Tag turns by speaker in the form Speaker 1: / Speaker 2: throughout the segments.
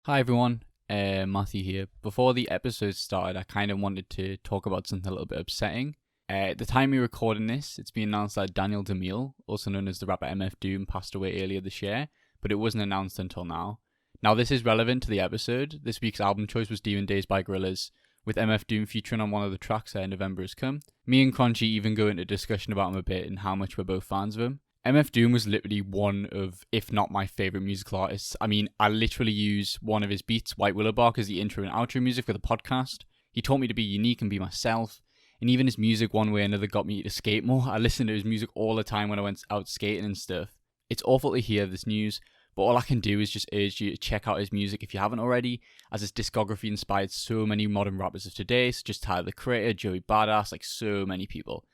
Speaker 1: Hi everyone, Matthew here. Before the episode started, I kind of wanted to talk about something a little bit upsetting. At the time we're recording this, it's been announced that Daniel DeMille, also known as the rapper MF Doom, passed away earlier this year, but it wasn't announced until now. Now this is relevant to the episode. This week's album choice was Demon Days by Gorillaz, with MF Doom featuring on one of the tracks November Has Come. Me and Crunchy even go into discussion about him a bit and how much we're both fans of him. MF Doom was literally one of, if not my favourite musical artists. I mean, I literally use one of his beats, White Willow Bark, as the intro and outro music for the podcast. He taught me to be unique and be myself. And even his music, one way or another, got me to skate more. I listened to his music all the time when I went out skating and stuff. It's awful to hear this news, but all I can do is just urge you to check out his music if you haven't already, as his discography inspired so many modern rappers of today, such as Tyler the Creator, Joey Badass, like so many people.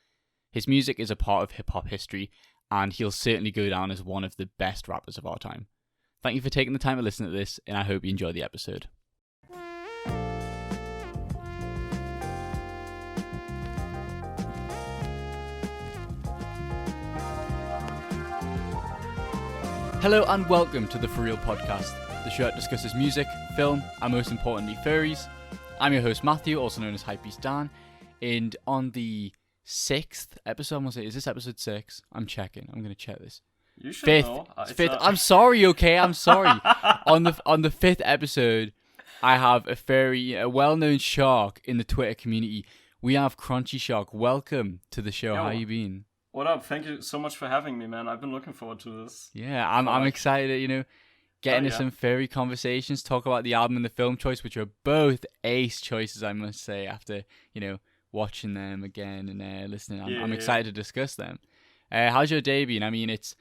Speaker 1: His music is a part of hip-hop history, and he'll certainly go down as one of the best rappers of our time. Thank you for taking the time to listen to this, and I hope you enjoy the episode. Hello and welcome to the Furreal podcast, the show that discusses music, film, and most importantly, furries. I'm your host Matthew, also known as Hypebeast Dan, and on the sixth episode, I'm gonna say, is this episode 6? I'm checking. I'm gonna check this.
Speaker 2: You should
Speaker 1: Fifth.
Speaker 2: know.
Speaker 1: Fifth. I'm sorry. Okay, I'm sorry. on the fifth episode, I have a well-known shark in the Twitter community. We have Cronchyshark. Welcome to the show.
Speaker 2: Yo.
Speaker 1: How you been?
Speaker 2: What up? Thank you so much for having me, man. I've been looking forward to this.
Speaker 1: Yeah, I'm excited. Get into
Speaker 2: yeah.
Speaker 1: some furry conversations. Talk about the album and the film choice, which are both ace choices, I must say. After watching them again and listening, I'm excited to discuss them. How's your day been? I mean, it's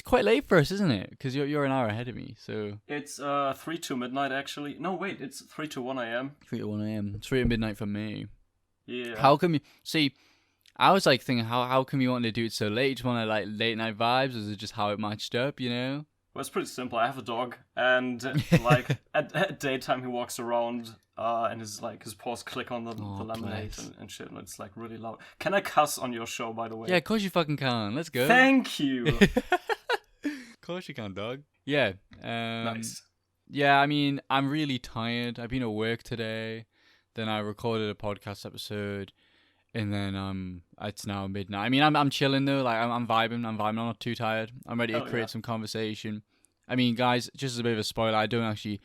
Speaker 1: quite late for us, isn't it? Because you're an hour ahead of me, so
Speaker 2: It's 3 to midnight actually. No, wait, it's 3 to 1 a.m.
Speaker 1: 3 to 1 a.m. It's 3 to midnight for me.
Speaker 2: Yeah.
Speaker 1: How come you see? I was like thinking, how come you want to do it so late? Do you want to like late night vibes, or is it just how it matched up?
Speaker 2: Well, it's pretty simple. I have a dog, and like at daytime he walks around, and his paws click on the laminate and shit, and it's like really loud. Can I cuss on your show, by the way?
Speaker 1: Yeah, of course you fucking can. Let's go.
Speaker 2: Thank you.
Speaker 1: Of course you can, dog. Yeah.
Speaker 2: Nice.
Speaker 1: Yeah, I mean, I'm really tired. I've been at work today. Then I recorded a podcast episode, and then it's now midnight. I mean, I'm chilling though. Like I'm vibing. I'm not too tired. I'm ready to create some conversation. I mean, guys, just as a bit of a spoiler, I don't actually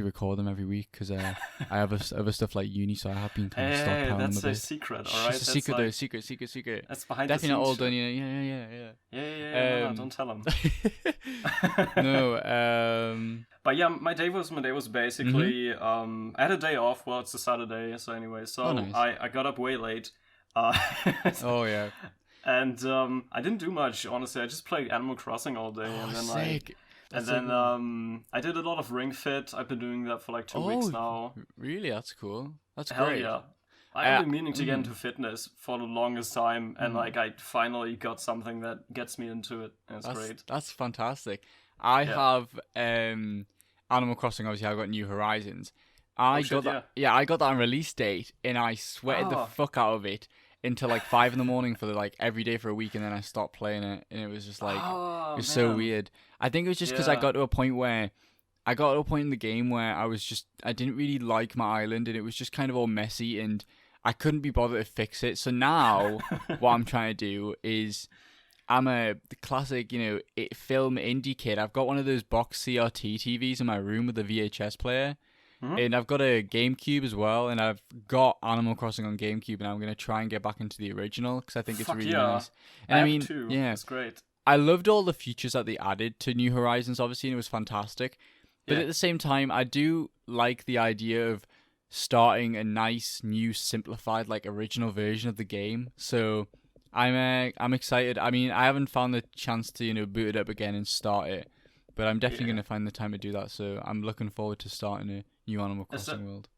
Speaker 1: record them every week because I have other stuff like uni, so I have been kind of stockpiling them a bit.
Speaker 2: That's a secret, all right?
Speaker 1: It's a secret though. Secret.
Speaker 2: That's behind
Speaker 1: Definitely
Speaker 2: the
Speaker 1: not all
Speaker 2: scenes.
Speaker 1: done. Yeah.
Speaker 2: Yeah. No, don't tell him.
Speaker 1: No.
Speaker 2: But yeah, my day was basically I had a day off. Well, it's a Saturday, so anyway, so
Speaker 1: nice.
Speaker 2: I got up way late.
Speaker 1: Oh yeah.
Speaker 2: And I didn't do much, honestly. I just played Animal Crossing all day, and then
Speaker 1: sick.
Speaker 2: I did a lot of Ring Fit. I've been doing that for like 2 weeks now.
Speaker 1: Really? That's cool. That's
Speaker 2: Hell
Speaker 1: great.
Speaker 2: yeah. I've been meaning to get into fitness for the longest time, and I finally got something that gets me into it, and it's great.
Speaker 1: That's fantastic. I have Animal Crossing. Obviously, I got New Horizons. I got that on release date, and I sweated the fuck out of it until like 5 a.m. for every day for a week, and then I stopped playing it, and it was just like it was so weird. I think it was just because I got to a point in the game where I didn't really like my island, and it was just kind of all messy, and I couldn't be bothered to fix it. So now what I'm trying to do is I'm the classic, film indie kid. I've got one of those box CRT TVs in my room with a VHS player. And I've got a GameCube as well, and I've got Animal Crossing on GameCube, and I'm going to try and get back into the original, because I think it's really nice. And I mean,
Speaker 2: too.
Speaker 1: Yeah,
Speaker 2: it's great.
Speaker 1: I loved all the features that they added to New Horizons, obviously, and it was fantastic. But at the same time, I do like the idea of starting a nice, new, simplified, original version of the game. So I'm excited. I mean, I haven't found the chance to, boot it up again and start it, but I'm definitely going to find the time to do that. So I'm looking forward to starting a new Animal Crossing world.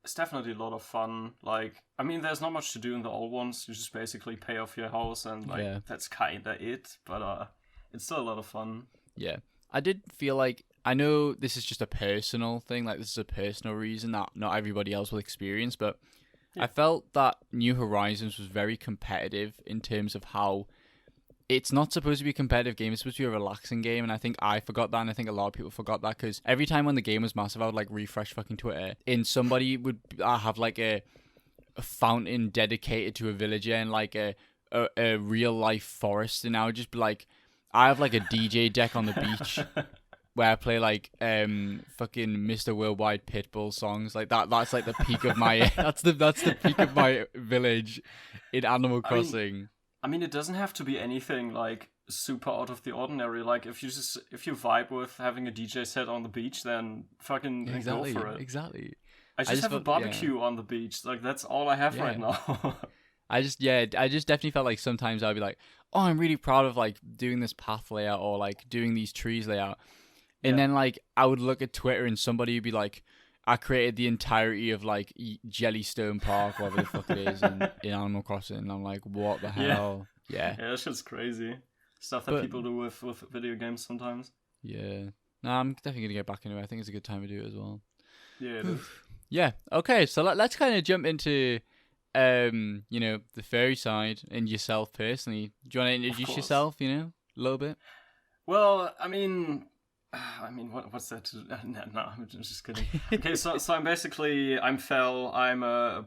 Speaker 2: It's definitely a lot of fun. I mean, there's not much to do in the old ones. You just basically pay off your house, and that's kind of it. But it's still a lot of fun.
Speaker 1: Yeah, I did feel like, I know this is just a personal thing, this is a personal reason that not everybody else will experience, but I felt that New Horizons was very competitive in terms of how it's not supposed to be a competitive game. It's supposed to be a relaxing game, and I think I forgot that, and I think a lot of people forgot that, because every time when the game was massive, I would like refresh fucking Twitter, and somebody would have like a fountain dedicated to a villager and like a real life forest, and I would just be like, I have like a DJ deck on the beach where I play like fucking Mr. Worldwide Pitbull songs like that. That's like the peak of my that's the peak of my village in Animal Crossing.
Speaker 2: I mean, it doesn't have to be anything like super out of the ordinary. Like if you vibe with having a DJ set on the beach, then fucking go for it.
Speaker 1: Exactly.
Speaker 2: I just have a barbecue on the beach. Like that's all I have right now.
Speaker 1: I just definitely felt like sometimes I'd be like, oh, I'm really proud of like doing this path layout or like doing these trees layout. And then like I would look at Twitter and somebody would be like, I created the entirety of like Jellystone Park, whatever the fuck it is, in Animal Crossing. And I'm like, what the hell? Yeah,
Speaker 2: that shit's crazy. Stuff that people do with video games sometimes.
Speaker 1: Yeah. No, I'm definitely going to get back into it. I think it's a good time to do it as well.
Speaker 2: Yeah, it is.
Speaker 1: Yeah, okay, so let's kind of jump into, the furry side and yourself personally. Do you want to introduce yourself, a little bit?
Speaker 2: Well, I mean, what's that? No, I'm just kidding. Okay, so I'm Fel. I'm a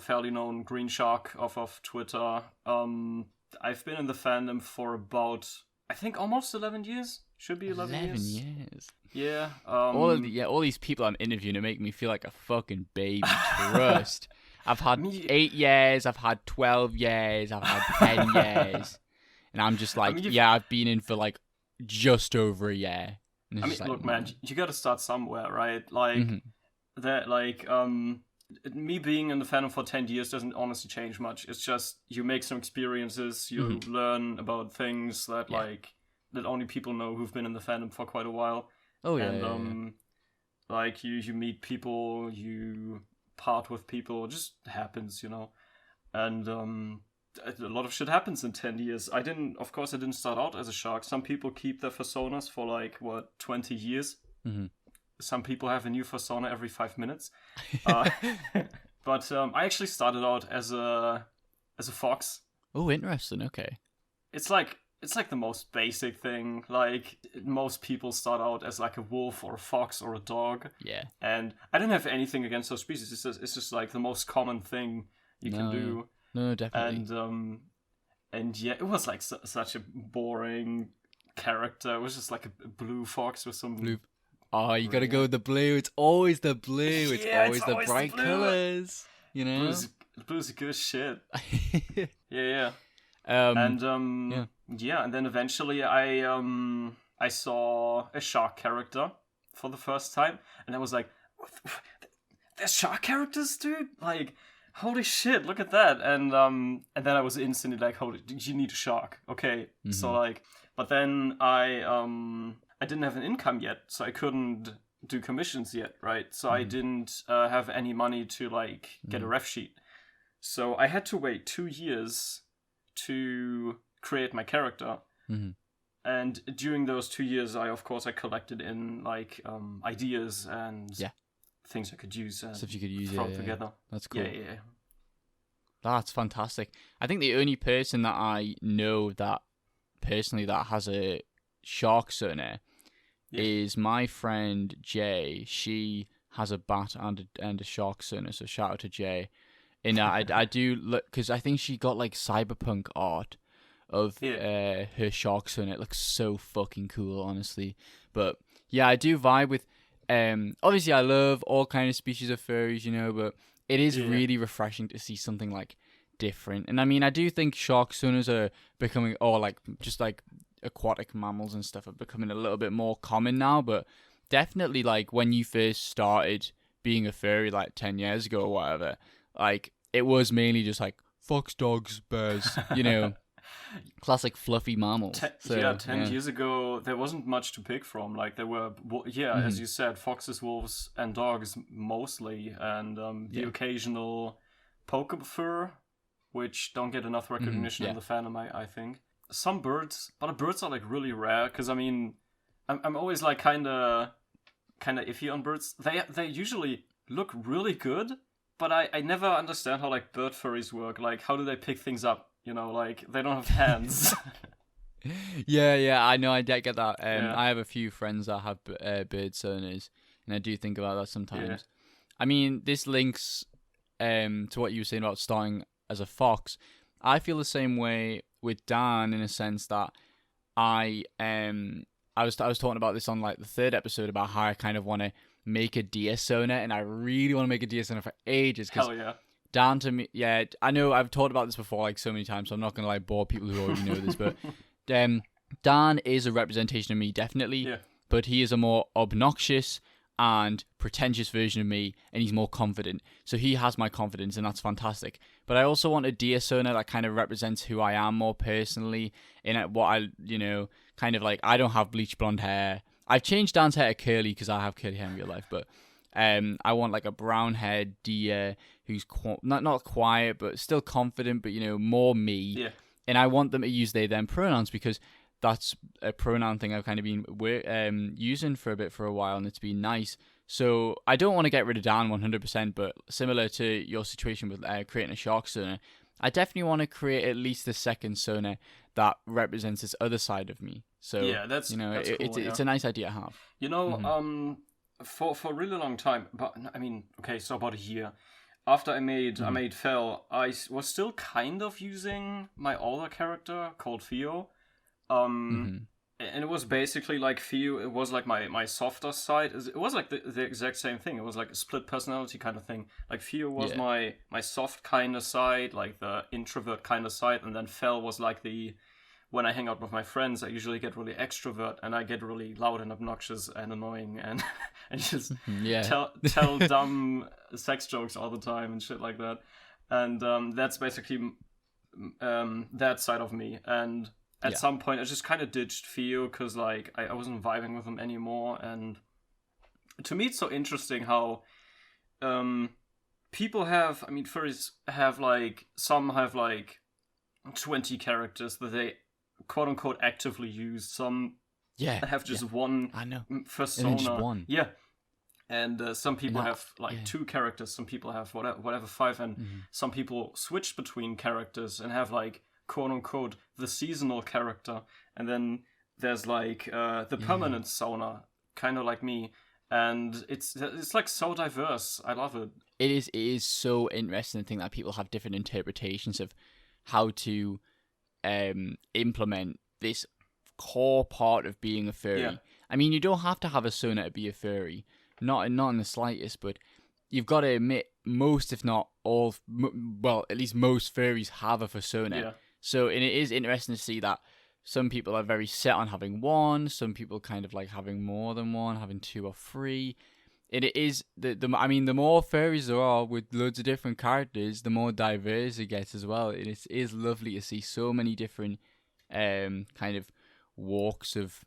Speaker 2: fairly known green shark off of Twitter. I've been in the fandom for about, I think, almost 11 years. Should be 11 years. 11 years. Yeah.
Speaker 1: All these people I'm interviewing to make me feel like a fucking baby. Trust. I've had 8 years. I've had 12 years. I've had 10 years. And I'm just like, I've been in for like just over a year.
Speaker 2: Look, man, you got to start somewhere, right? Like me being in the fandom for 10 years doesn't honestly change much. It's just you make some experiences, you learn about things that that only people know who've been in the fandom for quite a while.
Speaker 1: Oh yeah.
Speaker 2: And like you meet people, you part with people, it just happens, And a lot of shit happens in 10 years. I didn't start out as a shark. Some people keep their personas for 20 years. Mm-hmm. Some people have a new persona every 5 minutes. But I actually started out as a fox.
Speaker 1: Oh, interesting. Okay.
Speaker 2: It's like the most basic thing. Like most people start out as like a wolf or a fox or a dog.
Speaker 1: Yeah.
Speaker 2: And I don't have anything against those species. It's just like the most common thing you can do.
Speaker 1: No, definitely.
Speaker 2: And yeah, it was like such a boring character. It was just like a blue fox with some
Speaker 1: blue. Oh, you gotta go with the blue. It's always the blue. It's always the bright colors.
Speaker 2: Blue's good shit. Yeah. And then eventually I saw a shark character for the first time, and I was like, "There's shark characters, dude! Like, holy shit, look at that!" And then I was instantly like, "Holy, you need a shark, okay?" Mm-hmm. So but then I didn't have an income yet, so I couldn't do commissions yet, right? So I didn't have any money to get a ref sheet, so I had to wait 2 years to create my character. Mm-hmm. And during those 2 years, I collected in ideas and things I could use and
Speaker 1: stuff you could use
Speaker 2: throw together.
Speaker 1: That's cool.
Speaker 2: Yeah.
Speaker 1: That's fantastic. I think the only person that I know that personally that has a shark surname is my friend Jay. She has a bat and a shark surname, so shout out to Jay. And I do look, because I think she got cyberpunk art of her shark son. It looks so fucking cool, honestly. But yeah, I do vibe with. Obviously, I love all kind of species of furries, but it is really refreshing to see something different. And I mean, I do think shark sonas are becoming, or just aquatic mammals and stuff are becoming a little bit more common now. But definitely, when you first started being a furry 10 years ago or whatever. It was mainly just fox, dogs, bears, classic fluffy mammals.
Speaker 2: 10 years ago, there wasn't much to pick from. There were, as you said, foxes, wolves, and dogs mostly, and the occasional poke fur, which don't get enough recognition in the fandom, I think. Some birds, but the birds are really rare, because I mean, I'm always kind of iffy on birds. They usually look really good. But I never understand how bird furries work. How do they pick things up? They don't have hands.
Speaker 1: Yeah, I know, I get that.
Speaker 2: Yeah,
Speaker 1: I have a few friends that have bird sonars, and I do think about that
Speaker 2: yeah,
Speaker 1: sometimes. I mean, this links to what you were saying about starting as a fox. I feel the same way with Dan in a sense that I I was talking about this on like the third episode about how I kind of want to make a deer sonar, and I really want to make a deer sonar for ages because
Speaker 2: hell yeah,
Speaker 1: Dan to me, yeah, I know I've talked about this before like so many times, so I'm not gonna like bore people who already know this, but Dan is a representation of me, definitely,
Speaker 2: yeah,
Speaker 1: but he is a more obnoxious and pretentious version of me, and he's more confident. So he has my confidence, and that's fantastic. But I also want a deer sonar that kind of represents who I am more personally, in what kind of like, I don't have bleach blonde hair. I've changed Dan's hair to curly because I have curly hair in real life, but I want like a brown haired deer who's not quiet, but still confident, but more me.
Speaker 2: yeah.
Speaker 1: And I want them to use they them pronouns because that's a pronoun thing I've kind of been using for a while, and it's been nice. So I don't want to get rid of Dan 100%, but similar to your situation with creating a shark sonar, I definitely want to create at least a second sonar that represents this other side of me. So
Speaker 2: Yeah, that's cool,
Speaker 1: it's a nice idea to have.
Speaker 2: For a really long time, but I mean, okay, so about a year after I made Fell, I was still kind of using my older character called Theo. And it was basically like Theo. It was like my softer side. It was like the exact same thing. It was like a split personality kind of thing. Like Theo was my soft kind of side, like the introvert kind of side, and then Fell was like the, when I hang out with my friends, I usually get really extrovert and I get really loud and obnoxious and annoying and just tell dumb sex jokes all the time and shit like that. And that's basically that side of me. And at some point, I just kind of ditched Theo because like I wasn't vibing with him anymore. And to me, it's so interesting how people have. I mean, furries have like, some have like 20 characters that they quote unquote actively use. Some have just one.
Speaker 1: I know.
Speaker 2: Persona.
Speaker 1: And just one.
Speaker 2: Yeah. And some people have like 2 characters. Some people have whatever 5, and some people switch between characters and have like quote unquote the seasonal character, and then there's like the permanent Sona, kind of like me, and it's like so diverse. I love it.
Speaker 1: It is so interesting to think that people have different interpretations of how to implement this core part of being a furry.
Speaker 2: Yeah.
Speaker 1: I mean, you don't have to have a Sona to be a furry, not in the slightest, but you've got to admit most, if not all, well, at least most furries have a persona.
Speaker 2: Yeah.
Speaker 1: So, and it is interesting to see that some people are very set on having one, some people kind of like having more than one, having 2 or 3. And it is, I mean, the more furries there are with loads of different characters, the more diverse it gets as well. And it is lovely to see so many different kind of walks of,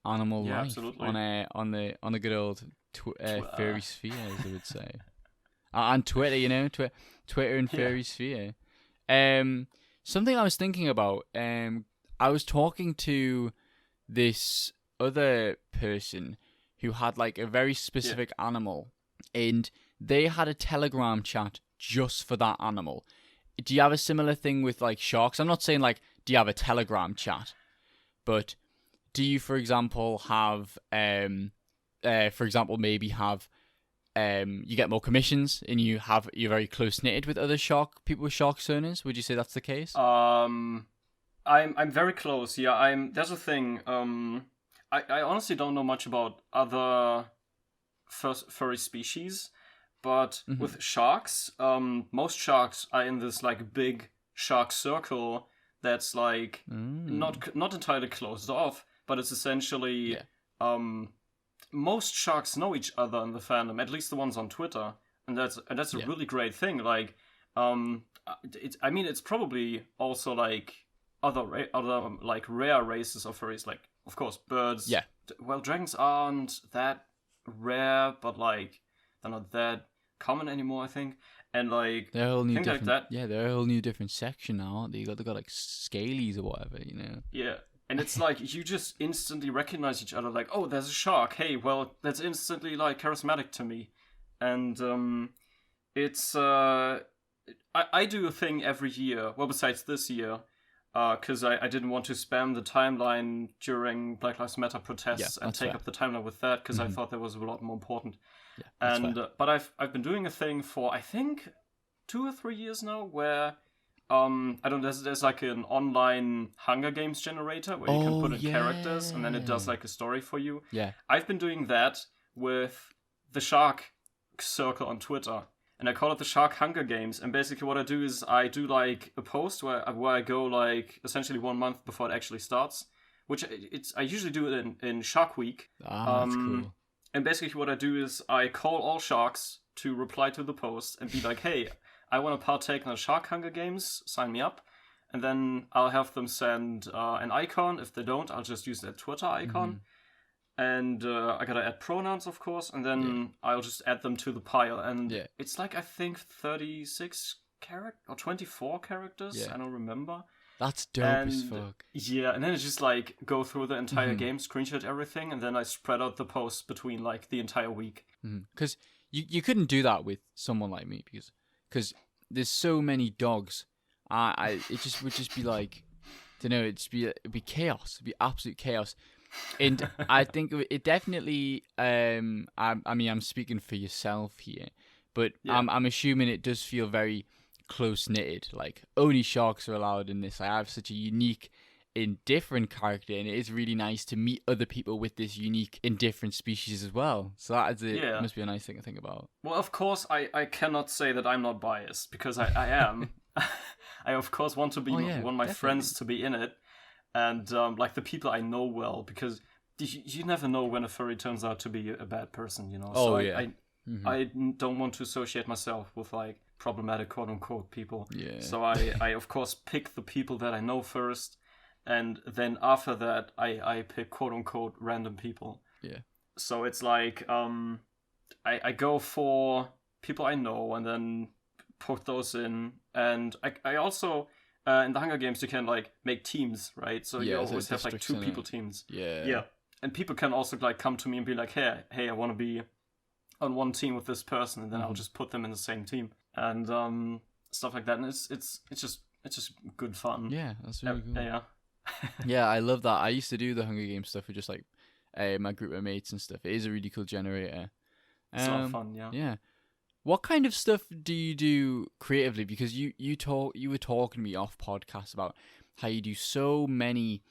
Speaker 1: animal life
Speaker 2: absolutely.
Speaker 1: on the good old furry sphere, as I would say. And Twitter, Twitter and furry sphere. Something I was thinking about, I was talking to this other person who had like a very specific animal, and they had a Telegram chat just for that animal. Do you have a similar thing with like sharks? I'm not saying like, do you have a Telegram chat, but do you, for example, have, maybe have, you get more commissions and you're very close knitted with other people with shark sonars? Would you say that's the case?
Speaker 2: I'm very close. Yeah, there's a thing. I honestly don't know much about other furry species, but with sharks, most sharks are in this like big shark circle that's like not entirely closed off, but it's essentially most sharks know each other in the fandom, at least the ones on Twitter, and that's a really great thing. Like, it's probably also like other like rare races of furries, like of course birds.
Speaker 1: Yeah.
Speaker 2: Well, dragons aren't that rare, but like they're not that common anymore, I think. And like
Speaker 1: they're a whole new
Speaker 2: things
Speaker 1: different,
Speaker 2: like that.
Speaker 1: Yeah, they're a whole new different section now, aren't they? They got like scalies or whatever,
Speaker 2: Yeah. And it's like, you just instantly recognize each other, like, oh, there's a shark. Hey, well, that's instantly, like, charismatic to me. And it's, I do a thing every year, well, besides this year, because I didn't want to spam the timeline during Black Lives Matter protests and take up the timeline with that, because I thought that was a lot more important.
Speaker 1: Yeah,
Speaker 2: and but I've been doing a thing for I think 2 or 3 years now where I don't there's like an online Hunger Games generator where you can put in characters and then it does like a story for you.
Speaker 1: Yeah.
Speaker 2: I've been doing that with the Shark Circle on Twitter. And I call it the Shark Hunger Games. And basically what I do is I do like a post where I go like essentially 1 month before it actually starts. Which I usually do it in Shark Week.
Speaker 1: That's cool.
Speaker 2: And basically what I do is I call all sharks to reply to the post and be like, hey, I want to partake in the Shark Hunger Games, sign me up. And then I'll have them send an icon. If they don't, I'll just use their Twitter icon. And I gotta add pronouns, of course, and then I'll just add them to the pile. And it's like, I think, 36 characters or 24 characters. I don't remember.
Speaker 1: That's dope as fuck.
Speaker 2: Yeah, and then it's just like go through the entire game, screenshot everything, and then I spread out the posts between like the entire week.
Speaker 1: Because you couldn't do that with someone like me because there's so many dogs. It just would just be like, I don't know, it'd be chaos. It'd be absolute chaos. And I think it definitely. I mean, I'm speaking for yourself here, but I'm assuming it does feel very close knitted. Like only sharks are allowed in this. I have such a unique, indifferent character, and it is really nice to meet other people with this unique, indifferent species as well. So that is must be a nice thing to think about.
Speaker 2: Well, of course, I cannot say that I'm not biased because I am. I of course want to be one of my friends to be in it. And like the people I know well, because you never know when a furry turns out to be a bad person, you know. I don't want to associate myself with like problematic quote unquote people. Yeah. So I of course pick the people that I know first, and then after that I pick quote unquote random people.
Speaker 1: Yeah.
Speaker 2: So it's like I go for people I know and then put those in, and I also. In the Hunger Games, you can like make teams, right? So you always have like 2 people teams. Yeah. And people can also like come to me and be like, hey, I want to be on one team with this person, and then I'll just put them in the same team and stuff like that. And it's just good fun.
Speaker 1: Yeah, that's really cool.
Speaker 2: Yeah.
Speaker 1: Yeah, I love that. I used to do the Hunger Games stuff with just like my group of mates and stuff. It is a really cool generator.
Speaker 2: It's a lot of fun. Yeah.
Speaker 1: Yeah. What kind of stuff do you do creatively? Because you were talking to me off podcast about how you do so many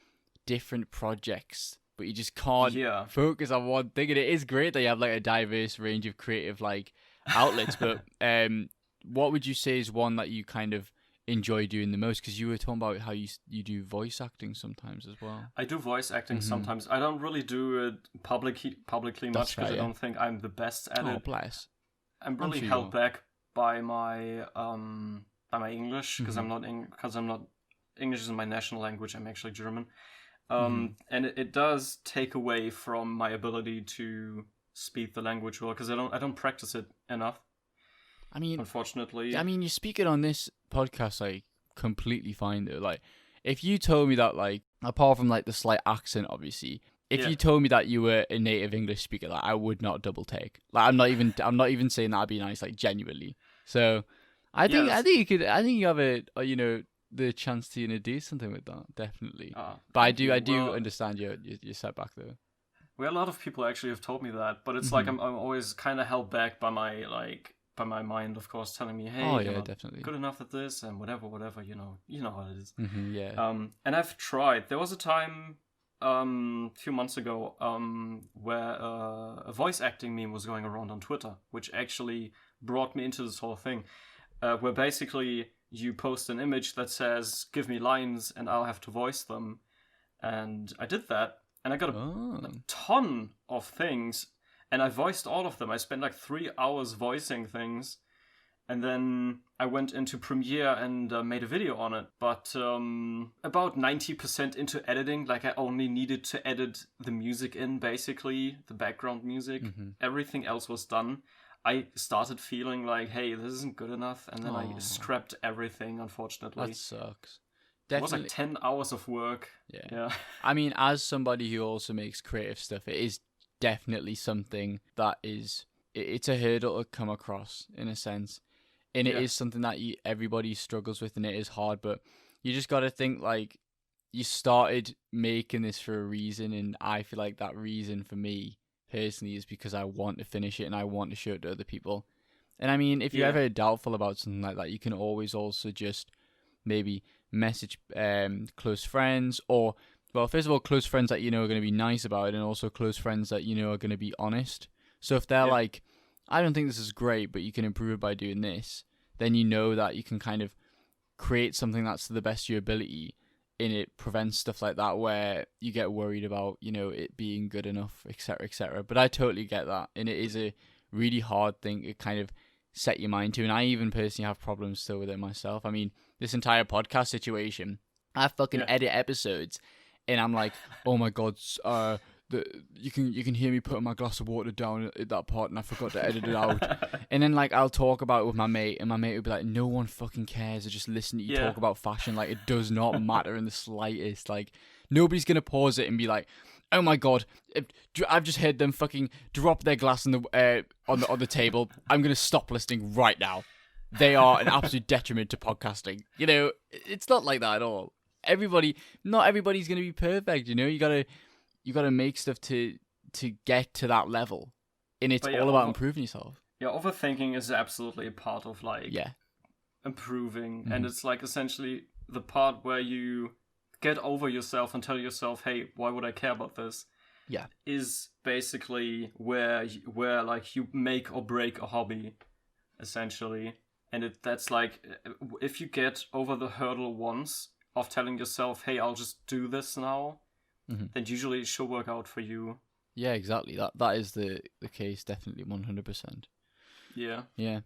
Speaker 1: different projects, but you just can't focus on one thing. And it is great that you have like a diverse range of creative like outlets. But what would you say is one that you kind of enjoy doing the most? Because you were talking about how you do voice acting sometimes as well.
Speaker 2: I do voice acting sometimes. I don't really do it publicly much because I don't think I'm the best at it.
Speaker 1: Oh, bless.
Speaker 2: I'm really held back by my English because I'm not English isn't my national language. I'm actually German, and it does take away from my ability to speak the language well because I don't practice it enough. I mean, unfortunately,
Speaker 1: I mean, you speak it on this podcast like completely fine though. Like, if you told me that, like, apart from like the slight accent, obviously. If you told me that you were a native English speaker, like I would not double take. Like I'm not even saying that'd be nice, like genuinely. So I think you have the chance to do something with that, definitely. But I do understand your setback though.
Speaker 2: Well, a lot of people actually have told me that, but it's like I'm always kind of held back by my mind, of course, telling me, hey, you're not definitely good enough at this and whatever, you know how it is. And I've tried. There was a time. A few months ago, where a voice acting meme was going around on Twitter, which actually brought me into this whole thing, where basically you post an image that says, give me lines and I'll have to voice them. And I did that, and I got a ton of things, and I voiced all of them. I spent like 3 hours voicing things. And then I went into Premiere and made a video on it. But about 90% into editing, like I only needed to edit the music in, basically, the background music. Everything else was done. I started feeling like, hey, this isn't good enough. And then I scrapped everything, unfortunately.
Speaker 1: That sucks.
Speaker 2: Definitely. It was like 10 hours of work. Yeah.
Speaker 1: I mean, as somebody who also makes creative stuff, it is definitely something that it's a hurdle to come across, in a sense. And it is something that everybody struggles with, and it is hard. But You just got to think like you started making this for a reason, and I feel like that reason for me personally is because I want to finish it and I want to show it to other people. And I mean, if you're ever doubtful about something like that, you can always also just maybe message close friends, or, well, first of all, close friends that you know are going to be nice about it, and also close friends that you know are going to be honest. So if they're like, I don't think this is great, but you can improve it by doing this, then you know that you can kind of create something that's to the best of your ability, and it prevents stuff like that where you get worried about, you know, it being good enough, etc., etc. But I totally get that, and it is a really hard thing to kind of set your mind to, and I even personally have problems still with it myself. I mean, this entire podcast situation, I fucking edit episodes, and I'm like, oh my god, you can hear me putting my glass of water down at that part, and I forgot to edit it out. And then like I'll talk about it with my mate, and my mate would be like, no one fucking cares. I just listen to you talk about fashion. Like, it does not matter in the slightest. Like, nobody's gonna pause it and be like, oh my god, I've just heard them fucking drop their glass on the table. I'm gonna stop listening right now. They are an absolute detriment to podcasting. You know, it's not like that at all. Not everybody's gonna be perfect. You know, you gotta make stuff to get to that level, and it's all about improving yourself.
Speaker 2: Yeah, overthinking is absolutely a part of like improving, and it's like essentially the part where you get over yourself and tell yourself, hey, why would I care about this?
Speaker 1: Yeah,
Speaker 2: is basically where like you make or break a hobby, essentially. And that's like, if you get over the hurdle once of telling yourself, hey, I'll just do this now, then usually it should work out for you.
Speaker 1: Yeah, exactly. That is the case, definitely, 100%. Yeah.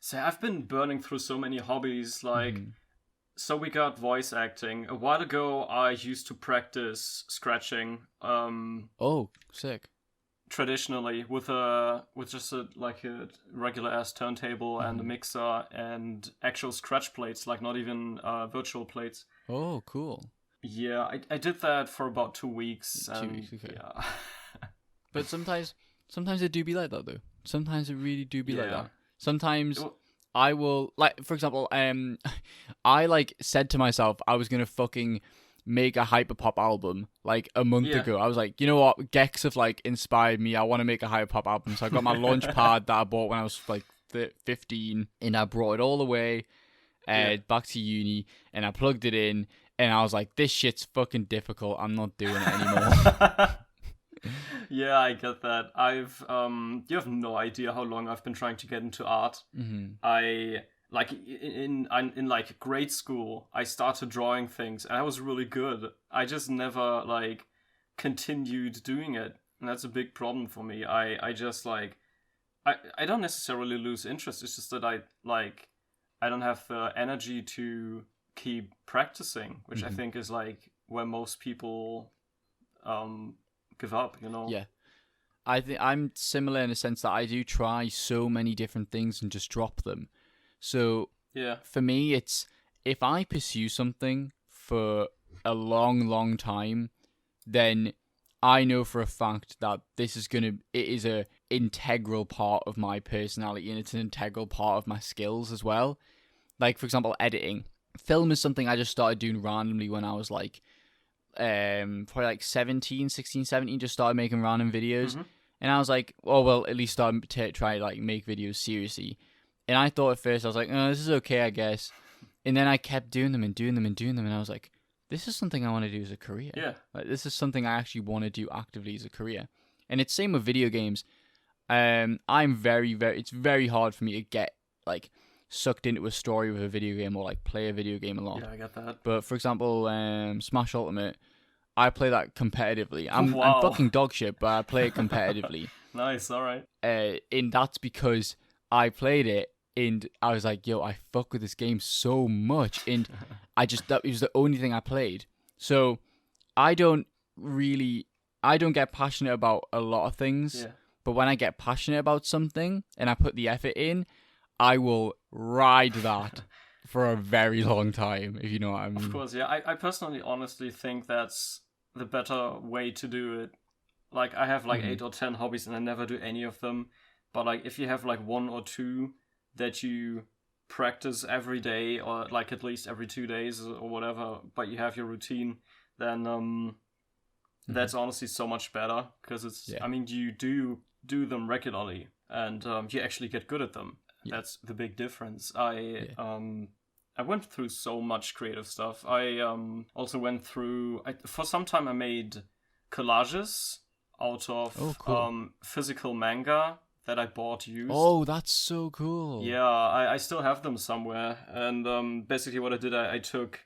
Speaker 2: So I've been burning through so many hobbies, like, so we got voice acting. A while ago, I used to practice scratching.
Speaker 1: Oh, sick.
Speaker 2: Traditionally, with just a regular ass turntable and a mixer and actual scratch plates, like not even virtual plates.
Speaker 1: Oh, cool.
Speaker 2: Yeah, I did that for about 2 weeks.
Speaker 1: 2 weeks, okay.
Speaker 2: Yeah.
Speaker 1: But sometimes it do be like that, though. Sometimes it really do be like that. Sometimes I will, like, for example, I like said to myself I was gonna fucking make a hyperpop album like a month ago. I was like, you know what, Gex have like inspired me. I want to make a hyperpop album. So I got my launch pad that I bought when I was like 15, and I brought it all the way back to uni, and I plugged it in, and I was like, this shit's fucking difficult. I'm not doing it anymore.
Speaker 2: Yeah, I get that. You have no idea how long I've been trying to get into art. I like in like grade school, I started drawing things, and I was really good. I just never like continued doing it, and that's a big problem for me. I just like I don't necessarily lose interest. It's just that I don't have the energy to keep practicing, which I think is like where most people give up, you know.
Speaker 1: Yeah, I think I'm similar in a sense that I do try so many different things and just drop them. So for me, it's if I pursue something for a long time, then I know for a fact that it is a integral part of my personality, and it's an integral part of my skills as well. Like, for example, editing. Film is something I just started doing randomly when I was like probably like 16, 17, just started making random videos. And I was like, oh, well, at least start to try like make videos seriously. And I thought at first, I was like, oh, this is okay, I guess. And then I kept doing them, and I was like, this is something I want to do as a career.
Speaker 2: Yeah.
Speaker 1: Like, this is something I actually want to do actively as a career. And it's same with video games. I'm it's very hard for me to get like sucked into a story with a video game, or like play a video game a lot.
Speaker 2: Yeah, I get that.
Speaker 1: But for example, Smash Ultimate, I play that competitively. I'm fucking dog shit, but I play it competitively.
Speaker 2: Nice, alright.
Speaker 1: And that's because I played it, and I was like, yo, I fuck with this game so much, and that was the only thing I played. So I don't get passionate about a lot of things, but when I get passionate about something and I put the effort in, I will ride that for a very long time, if you know what I mean.
Speaker 2: Of course, yeah. I personally honestly think that's the better way to do it. Like, I have like 8 or 10 hobbies, and I never do any of them. But like, if you have like 1 or 2 that you practice every day, or like at least every 2 days or whatever, but you have your routine, then that's honestly so much better, because it's, I mean, you do them regularly, and you actually get good at them. That's the big difference. I went through so much creative stuff. I also went through, for some time I made collages out of physical manga that I bought used.
Speaker 1: Oh, that's so cool.
Speaker 2: Yeah, I still have them somewhere. And basically what I did, I took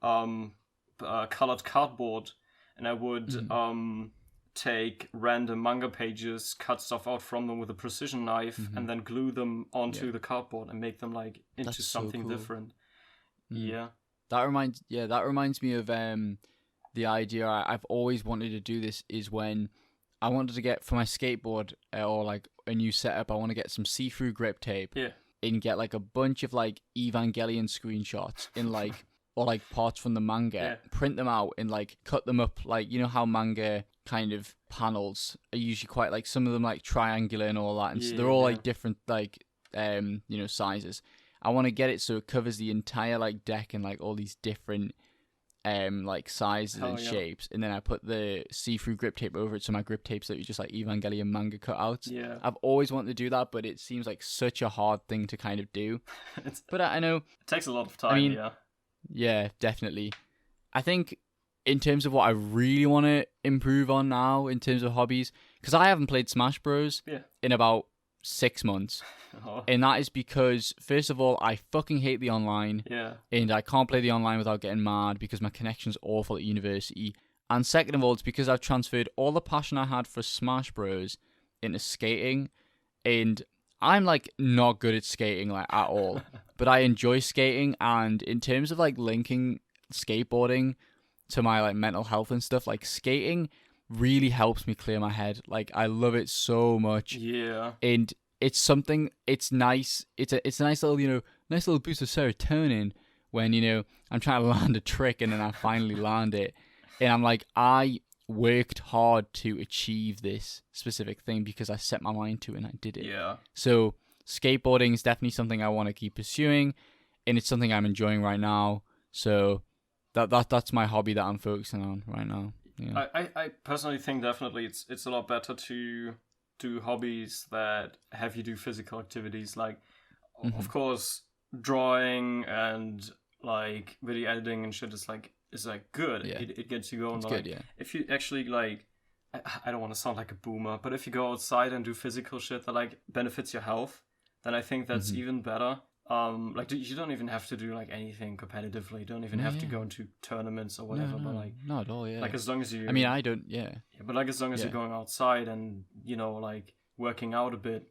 Speaker 2: colored cardboard, and I would take random manga pages, cut stuff out from them with a precision knife, and then glue them onto the cardboard and make them like into
Speaker 1: That's
Speaker 2: something
Speaker 1: so cool.
Speaker 2: different. Yeah.
Speaker 1: That reminds me of the idea I've always wanted to do. This is when I wanted to get for my skateboard or like a new setup, I want to get some see-through grip tape.
Speaker 2: Yeah.
Speaker 1: And get like a bunch of like Evangelion screenshots in like or like parts from the manga, print them out and like cut them up, like, you know how manga kind of panels are usually quite like, some of them like triangular and all that, and so they're all like different like you know, sizes. I want to get it so it covers the entire like deck and like all these different like sizes and shapes, and then I put the see-through grip tape over it, so my grip tapes that are just like Evangelion manga cutouts.
Speaker 2: Yeah.
Speaker 1: I've always wanted to do that, but it seems like such a hard thing to kind of do. But I know
Speaker 2: it takes a lot of time.
Speaker 1: I mean, yeah, definitely. I think in terms of what I really want to improve on now in terms of hobbies, because I haven't played Smash Bros in about 6 months. And that is because, first of all, I fucking hate the online.
Speaker 2: Yeah.
Speaker 1: And I can't play the online without getting mad because my connection's awful at university. And second of all, it's because I've transferred all the passion I had for Smash Bros into skating. And I'm like not good at skating like at all. But I enjoy skating, and in terms of like linking skateboarding to my like mental health and stuff, like skating really helps me clear my head. Like I love it so much.
Speaker 2: Yeah.
Speaker 1: And it's something, it's nice. It's a nice little, you know, nice little boost of serotonin when, you know, I'm trying to land a trick and then I finally land it. And I'm like, I worked hard to achieve this specific thing because I set my mind to it and I did it.
Speaker 2: Yeah.
Speaker 1: So skateboarding is definitely something I want to keep pursuing, and it's something I'm enjoying right now. So that's my hobby that I'm focusing on right now. Yeah.
Speaker 2: I personally think definitely it's a lot better to do hobbies that have you do physical activities, like of course drawing and like video editing and shit is like good. It gets you going.
Speaker 1: It's
Speaker 2: like,
Speaker 1: good, yeah.
Speaker 2: If you actually like, I don't want to sound like a boomer, but if you go outside and do physical shit that like benefits your health, then I think that's even better. Like you don't even have to do like anything competitively. You don't even have to go into tournaments or whatever.
Speaker 1: No,
Speaker 2: but like,
Speaker 1: not at all. Yeah.
Speaker 2: like as long as you.
Speaker 1: I mean, I don't. Yeah.
Speaker 2: But like as long as you're going outside and, you know, like working out a bit,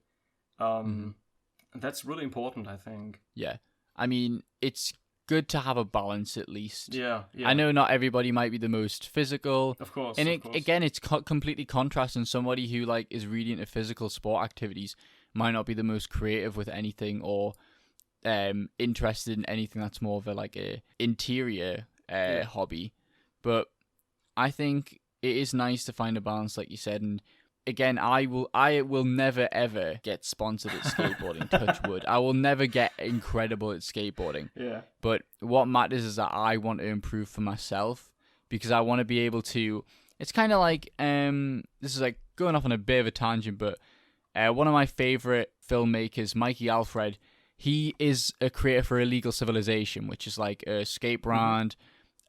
Speaker 2: that's really important, I think.
Speaker 1: Yeah. I mean, it's good to have a balance at least.
Speaker 2: Yeah.
Speaker 1: I know not everybody might be the most physical.
Speaker 2: Of course.
Speaker 1: And
Speaker 2: of course.
Speaker 1: Again, it's completely contrasting. Somebody who like is really into physical sport activities might not be the most creative with anything, or interested in anything that's more of a interior hobby. But I think it is nice to find a balance, like you said. And again, I will never ever get sponsored at skateboarding. Touch wood. I will never get incredible at skateboarding.
Speaker 2: Yeah.
Speaker 1: But what matters is that I want to improve for myself, because I want to be able to. It's kind of like this is like going off on a bit of a tangent, but one of my favorite filmmakers, Mikey Alfred, he is a creator for Illegal Civilization, which is like a skate brand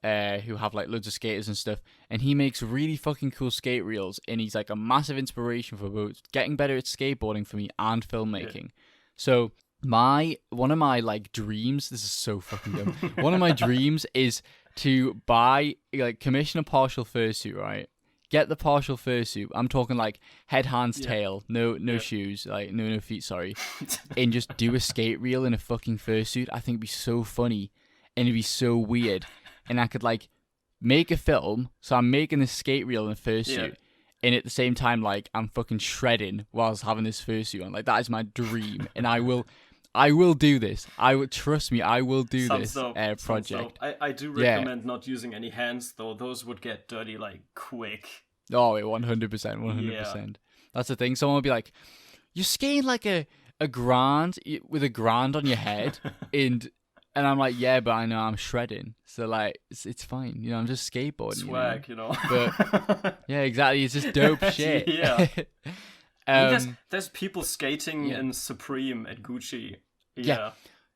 Speaker 1: who have like loads of skaters and stuff, and he makes really fucking cool skate reels, and he's like a massive inspiration for both getting better at skateboarding for me and filmmaking. So one of my like dreams, this is so fucking dumb. One of my dreams is to buy, like, commission a partial fursuit, right? Get the partial fursuit. I'm talking like head, hands, tail, no shoes, like no feet, sorry, and just do a skate reel in a fucking fursuit. I think it'd be so funny, and it'd be so weird, and I could like make a film. So I'm making this skate reel in a fursuit, and at the same time, like, I'm fucking shredding whilst having this fursuit on. Like, that is my dream, and I will do this. Trust me, I will do this project.
Speaker 2: I do recommend not using any hands, though. Those would get dirty like quick.
Speaker 1: Oh, 100%. That's the thing. Someone will be like, "You're skating like a with $1,000 on your head, and I'm like, yeah, but I know I'm shredding, so like it's fine, I'm just skateboarding.
Speaker 2: Swag,
Speaker 1: But yeah, exactly, it's just dope shit.
Speaker 2: Yeah. I mean, there's people skating in Supreme at Gucci. Yeah.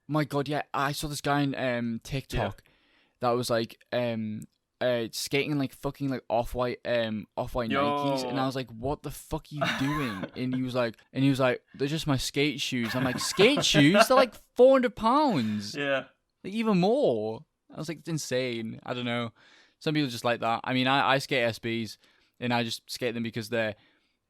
Speaker 1: My God, yeah, I saw this guy on TikTok that was like skating like fucking like off-white Nikes, and I was like, what the fuck are you doing? and he was like, they're just my skate shoes. I'm like, skate shoes? They're like £400.
Speaker 2: Yeah.
Speaker 1: Like even more. I was like, it's insane. I don't know. Some people just like that. I mean, I skate SBs, and I just skate them because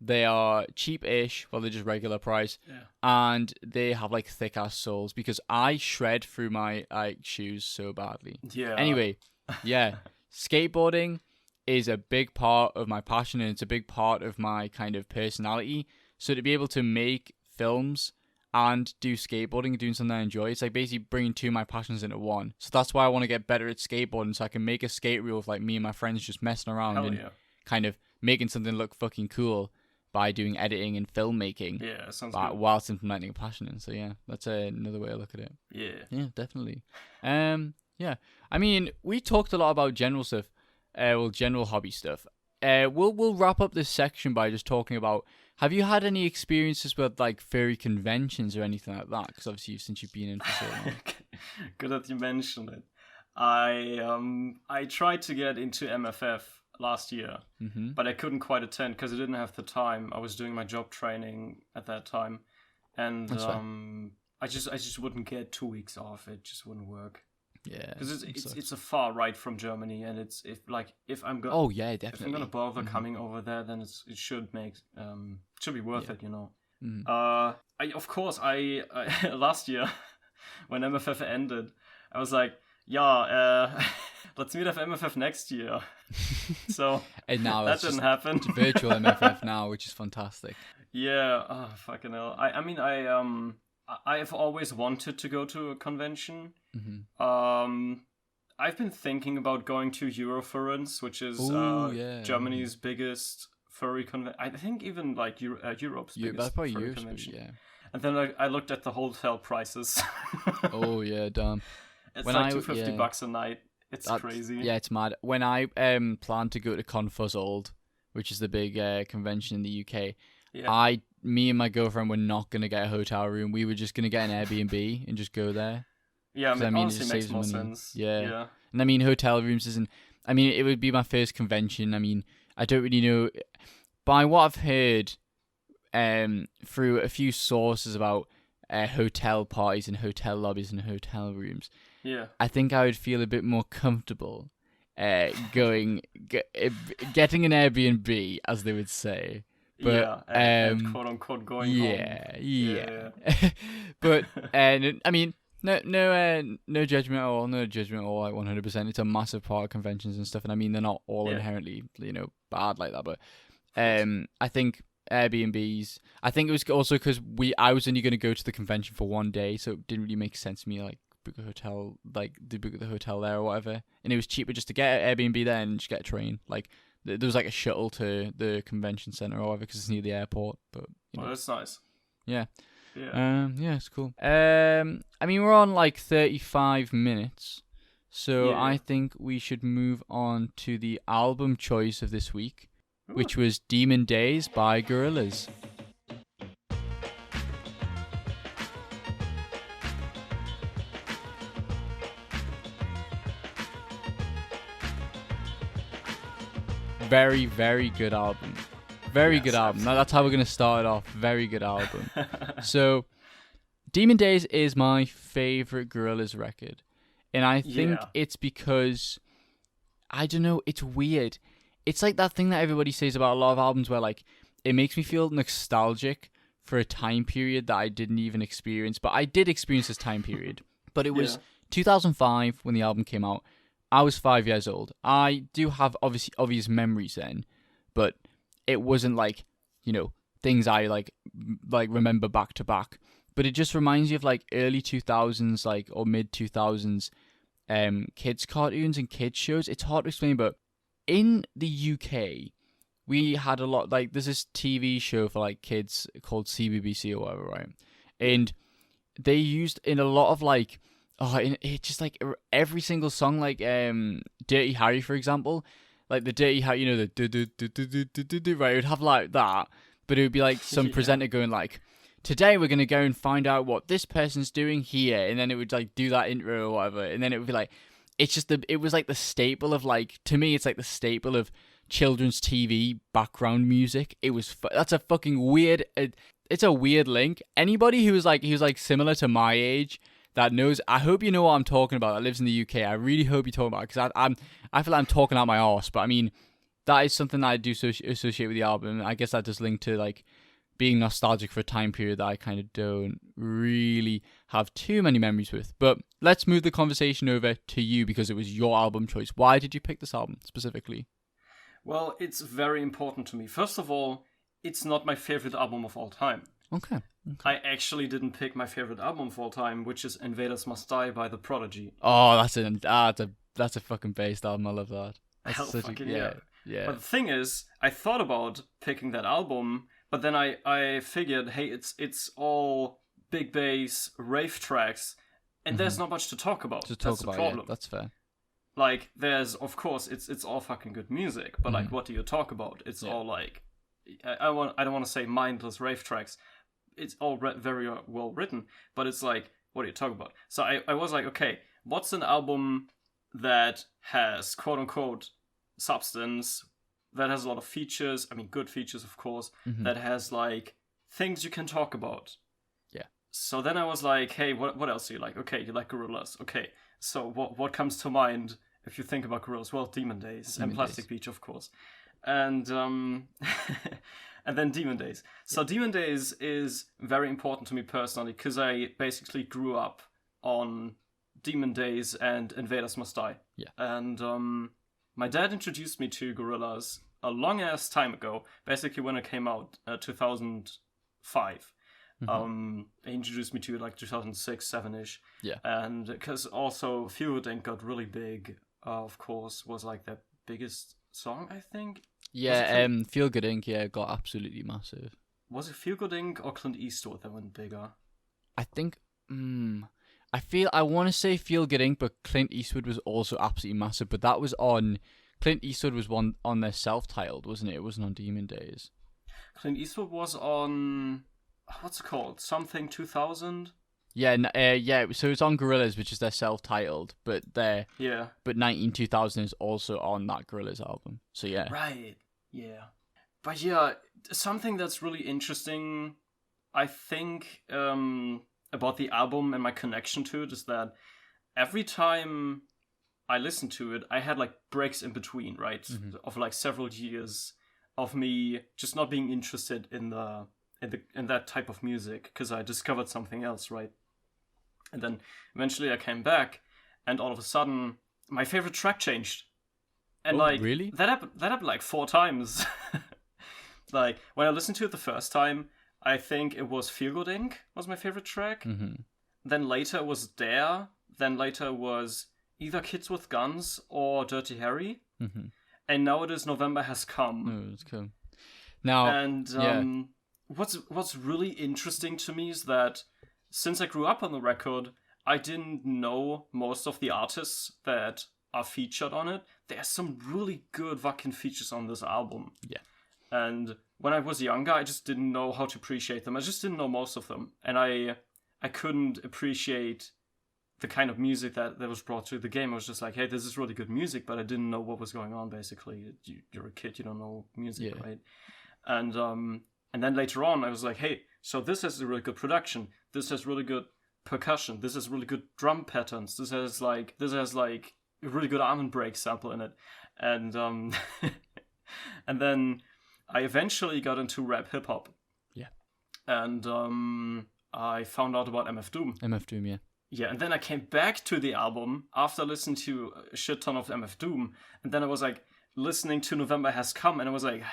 Speaker 1: they are cheap-ish, well, they're just regular price, and they have like thick-ass soles because I shred through my shoes so badly.
Speaker 2: Yeah.
Speaker 1: Anyway, yeah, skateboarding is a big part of my passion, and it's a big part of my kind of personality. So to be able to make films and do skateboarding and doing something I enjoy, it's like basically bringing two of my passions into one. So that's why I want to get better at skateboarding, so I can make a skate reel with like me and my friends just messing around kind of making something look fucking cool by doing editing and filmmaking.
Speaker 2: Yeah, sounds good.
Speaker 1: Whilst implementing a passion in. So yeah, that's another way to look at it. Yeah, definitely. Yeah. I mean, we talked a lot about general stuff, general hobby stuff. We'll wrap up this section by just talking about, have you had any experiences with like furry conventions or anything like that? Because obviously since you've been in for so long.
Speaker 2: Good that you mentioned it. I tried to get into MFF last year, but I couldn't quite attend because I didn't have the time. I was doing my job training at that time, and I just wouldn't get 2 weeks off. It just wouldn't work.
Speaker 1: Yeah,
Speaker 2: because it's a far ride from Germany, and if I'm going.
Speaker 1: Oh yeah, definitely.
Speaker 2: If I'm gonna bother coming over there, then it should be worth it, I last year when MFF ended, I was like, let's meet at MFF next year. So
Speaker 1: and now
Speaker 2: that didn't happen.
Speaker 1: It's virtual MFF now, which is fantastic.
Speaker 2: Yeah, fucking hell. I mean, I've always wanted to go to a convention. I've been thinking about going to Eurofurence, which is Germany's biggest furry convention. I think even like Europe's biggest furry convention. Yeah. And then I looked at the hotel prices.
Speaker 1: Oh yeah, damn.
Speaker 2: It's like $250 a night. It's crazy.
Speaker 1: Yeah, it's mad. When I planned to go to Confuzzled, which is the big convention in the UK, me and my girlfriend were not going to get a hotel room. We were just going to get an Airbnb and just go there.
Speaker 2: Yeah, honestly, it makes more sense.
Speaker 1: Yeah. And I mean, hotel rooms isn't... I mean, it would be my first convention. I mean, I don't really know... By what I've heard through a few sources about hotel parties and hotel lobbies and hotel rooms, I think I would feel a bit more comfortable getting an Airbnb, as they would say. But,
Speaker 2: and quote unquote going home.
Speaker 1: But I mean, no judgment at all. No judgment at all. Like 100%. It's a massive part of conventions and stuff, and I mean they're not all inherently bad like that. But I think Airbnbs. I think it was also because I was only going to go to the convention for one day, so it didn't really make sense to me like book a hotel, like to book the hotel there or whatever. And it was cheaper just to get an Airbnb there and just get a train. Like there was like a shuttle to the convention center or whatever because it's near the airport. But
Speaker 2: that's nice.
Speaker 1: Yeah. It's cool. I mean, we're on like 35 minutes, so I think we should move on to the album choice of this week, which was Demon Days by Gorillaz. Very, very good album. Very good album. Now, that's how we're going to start it off. Very good album. So, Demon Days is my favorite Gorillaz record. And I think it's because, I don't know, it's weird. It's like that thing that everybody says about a lot of albums where, like, it makes me feel nostalgic for a time period that I didn't even experience. But I did experience this time period. But it was 2005 when the album came out. I was 5 years old. I do have obvious memories then, but it wasn't like, things I like remember back to back. But it just reminds you of like early 2000s, like, or mid 2000s, kids cartoons and kids shows. It's hard to explain, but in the UK, we had a lot, like, there's this TV show for like kids called CBBC or whatever, right? and they used in a lot of like, it just like every single song, like Dirty Harry, for example, like the Dirty Harry, you know, the do, right? It would have like that, but it would be like some presenter going like, today we're gonna go and find out what this person's doing here, and then it would like do that intro or whatever, and then it would be like, it's just it was like the staple of like, to me, it's like the staple of children's TV background music. It was that's a fucking weird. It's a weird link. Anybody who's like similar to my age that knows, I hope you know what I'm talking about. That lives in the UK. I really hope you're talking about it, because I feel like I'm talking out my arse. But I mean, that is something that I do associate with the album. I guess that does link to like being nostalgic for a time period that I kind of don't really have too many memories with. But let's move the conversation over to you, because it was your album choice. Why did you pick this album specifically?
Speaker 2: Well, it's very important to me. First of all, it's not my favorite album of all time.
Speaker 1: Okay.
Speaker 2: I actually didn't pick my favorite album of all time, which is Invaders Must Die by The Prodigy.
Speaker 1: Oh, that's a fucking based album. I love that. That's
Speaker 2: Hell fucking yeah.
Speaker 1: Yeah.
Speaker 2: But the thing is, I thought about picking that album, but then I figured, hey, it's all big bass rave tracks, and there's not much to talk about. That's the problem.
Speaker 1: Yeah, that's fair.
Speaker 2: Like, there's, of course, it's all fucking good music, but like, what do you talk about? It's all like, I don't want to say mindless rave tracks. It's all very well written, but it's like, what do you talk about? So I was like, okay, what's an album that has quote unquote substance, that has a lot of features, I mean good features of course, that has like things you can talk about.
Speaker 1: Yeah.
Speaker 2: So then I was like, hey, what else do you like? Okay, you like Gorillaz. Okay, so what comes to mind if you think about Gorillaz? Well, Demon Days and Plastic Beach, of course. And and then Demon Days. So Demon Days is very important to me personally, because I basically grew up on Demon Days and Invaders Must Die.
Speaker 1: Yeah.
Speaker 2: And my dad introduced me to Gorillaz a long ass time ago, basically when it came out, 2005. He introduced me to it like 2006, 7-ish.
Speaker 1: Yeah.
Speaker 2: And because also Feel Good Inc. got really big, of course, was like their biggest song, I think.
Speaker 1: Yeah, Feel Good Inc. Yeah, got absolutely massive.
Speaker 2: Was it Feel Good Inc. or Clint Eastwood that went bigger?
Speaker 1: I think, I want to say Feel Good Inc., but Clint Eastwood was also absolutely massive. But that was on, Clint Eastwood was one on their self-titled, wasn't it? It wasn't on Demon Days.
Speaker 2: Clint Eastwood was on, what's it called? Something 2000?
Speaker 1: Yeah, yeah. So it's on Gorillaz, which is their self-titled, but 192000 is also on that Gorillaz album. So yeah.
Speaker 2: Right. Yeah. But yeah, something that's really interesting, I think, about the album and my connection to it is that every time I listened to it, I had like breaks in between, right? Of like several years of me just not being interested in that type of music, because I discovered something else, right? And then eventually I came back, and all of a sudden my favorite track changed. And
Speaker 1: really?
Speaker 2: That happened like 4 times. Like when I listened to it the first time, I think it was Feel Good Inc. was my favorite track. Then later it was Dare. Then later was either Kids with Guns or Dirty Harry. And now it is November Has Come.
Speaker 1: Oh, that's cool. Now,
Speaker 2: and what's really interesting to me is that since I grew up on the record, I didn't know most of the artists that are featured on it. There's some really good fucking features on this album.
Speaker 1: Yeah.
Speaker 2: And when I was younger, I just didn't know how to appreciate them. I just didn't know most of them. And I couldn't appreciate the kind of music that was brought to the game. I was just like, hey, this is really good music, but I didn't know what was going on, basically. You're a kid, you don't know music, right? And then later on, I was like, hey, so this has a really good production. This has really good percussion. This has really good drum patterns. This has like a really good almond break sample in it. And and then I eventually got into rap hip hop.
Speaker 1: Yeah.
Speaker 2: And I found out about MF Doom.
Speaker 1: MF Doom, yeah.
Speaker 2: Yeah, and then I came back to the album after listening to a shit ton of MF Doom, and then I was like listening to November Has Come, and I was like,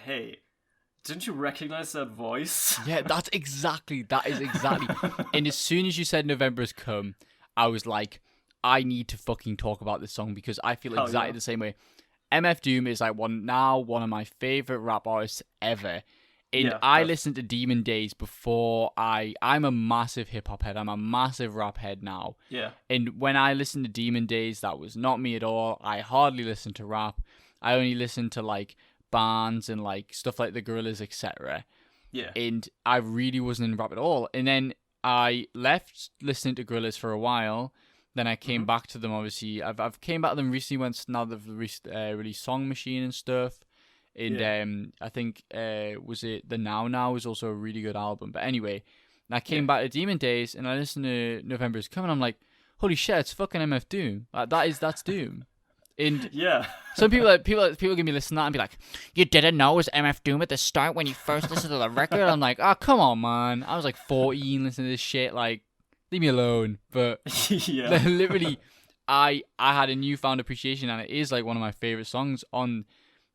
Speaker 2: hey, didn't you recognize that voice?
Speaker 1: Yeah, that is exactly. And as soon as you said November Has Come, I was like, I need to fucking talk about this song, because I feel exactly the same way. MF Doom is like one of my favorite rap artists ever. And I listened to Demon Days before I'm a massive hip hop head. I'm a massive rap head now.
Speaker 2: Yeah.
Speaker 1: And when I listened to Demon Days, that was not me at all. I hardly listened to rap. I only listened to like bands and like stuff like the Gorillaz, etc.
Speaker 2: Yeah.
Speaker 1: And I really wasn't in rap at all. And then I left listening to Gorillaz for a while. Then I came back to them. Obviously, I've came back to them recently. Now they've released Song Machine and stuff. And I think was it The Now was also a really good album. But anyway, I came back to Demon Days and I listened to November Is Coming. I'm like, holy shit, it's fucking MF Doom. That's Doom. And some people give me listen to that and be like, you didn't know it was MF Doom at the start when you first listened to the record? I'm like, oh come on, man. I was like 14 listening to this shit. Like, leave me alone. But literally, I had a newfound appreciation, and it is like one of my favorite songs on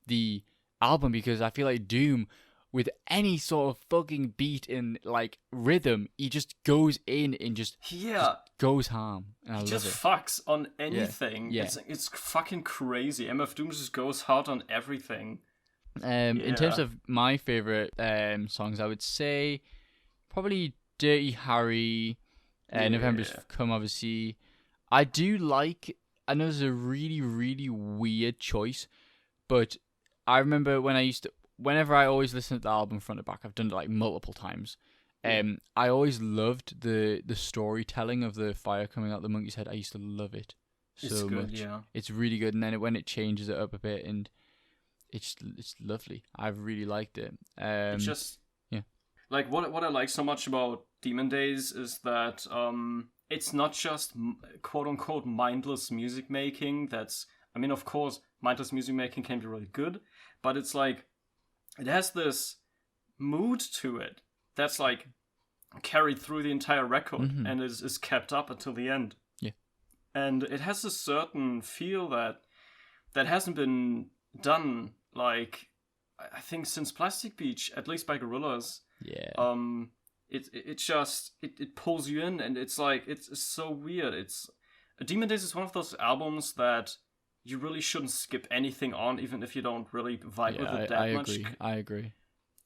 Speaker 1: the album, because I feel like Doom, with any sort of fucking beat and like rhythm, he just goes in and just goes ham. And
Speaker 2: he just fucks on anything.
Speaker 1: Yeah.
Speaker 2: It's fucking crazy. MF Doom just goes hard on everything.
Speaker 1: In terms of my favorite songs, I would say probably Dirty Harry, November's Come, obviously. I do like, I know this is a really, really weird choice, but I remember whenever I always listen to the album front to back, I've done it like multiple times. I always loved the storytelling of the fire coming out the monkey's head. I used to love it so much. Yeah. It's really good, and then when it changes it up a bit, and it's lovely. I've really liked it.
Speaker 2: It's just like what I like so much about Demon Days is that it's not just quote unquote mindless music making. I mean, of course, mindless music making can be really good, but it's like it has this mood to it that's like carried through the entire record and is kept up until the end. Yeah. And it has a certain feel that hasn't been done, like, I think since Plastic Beach, at least by Gorillaz. Yeah. It pulls you in, and it's like, it's so weird. Demon Days is one of those albums that you really shouldn't skip anything on, even if you don't really vibe with it that much.
Speaker 1: I agree.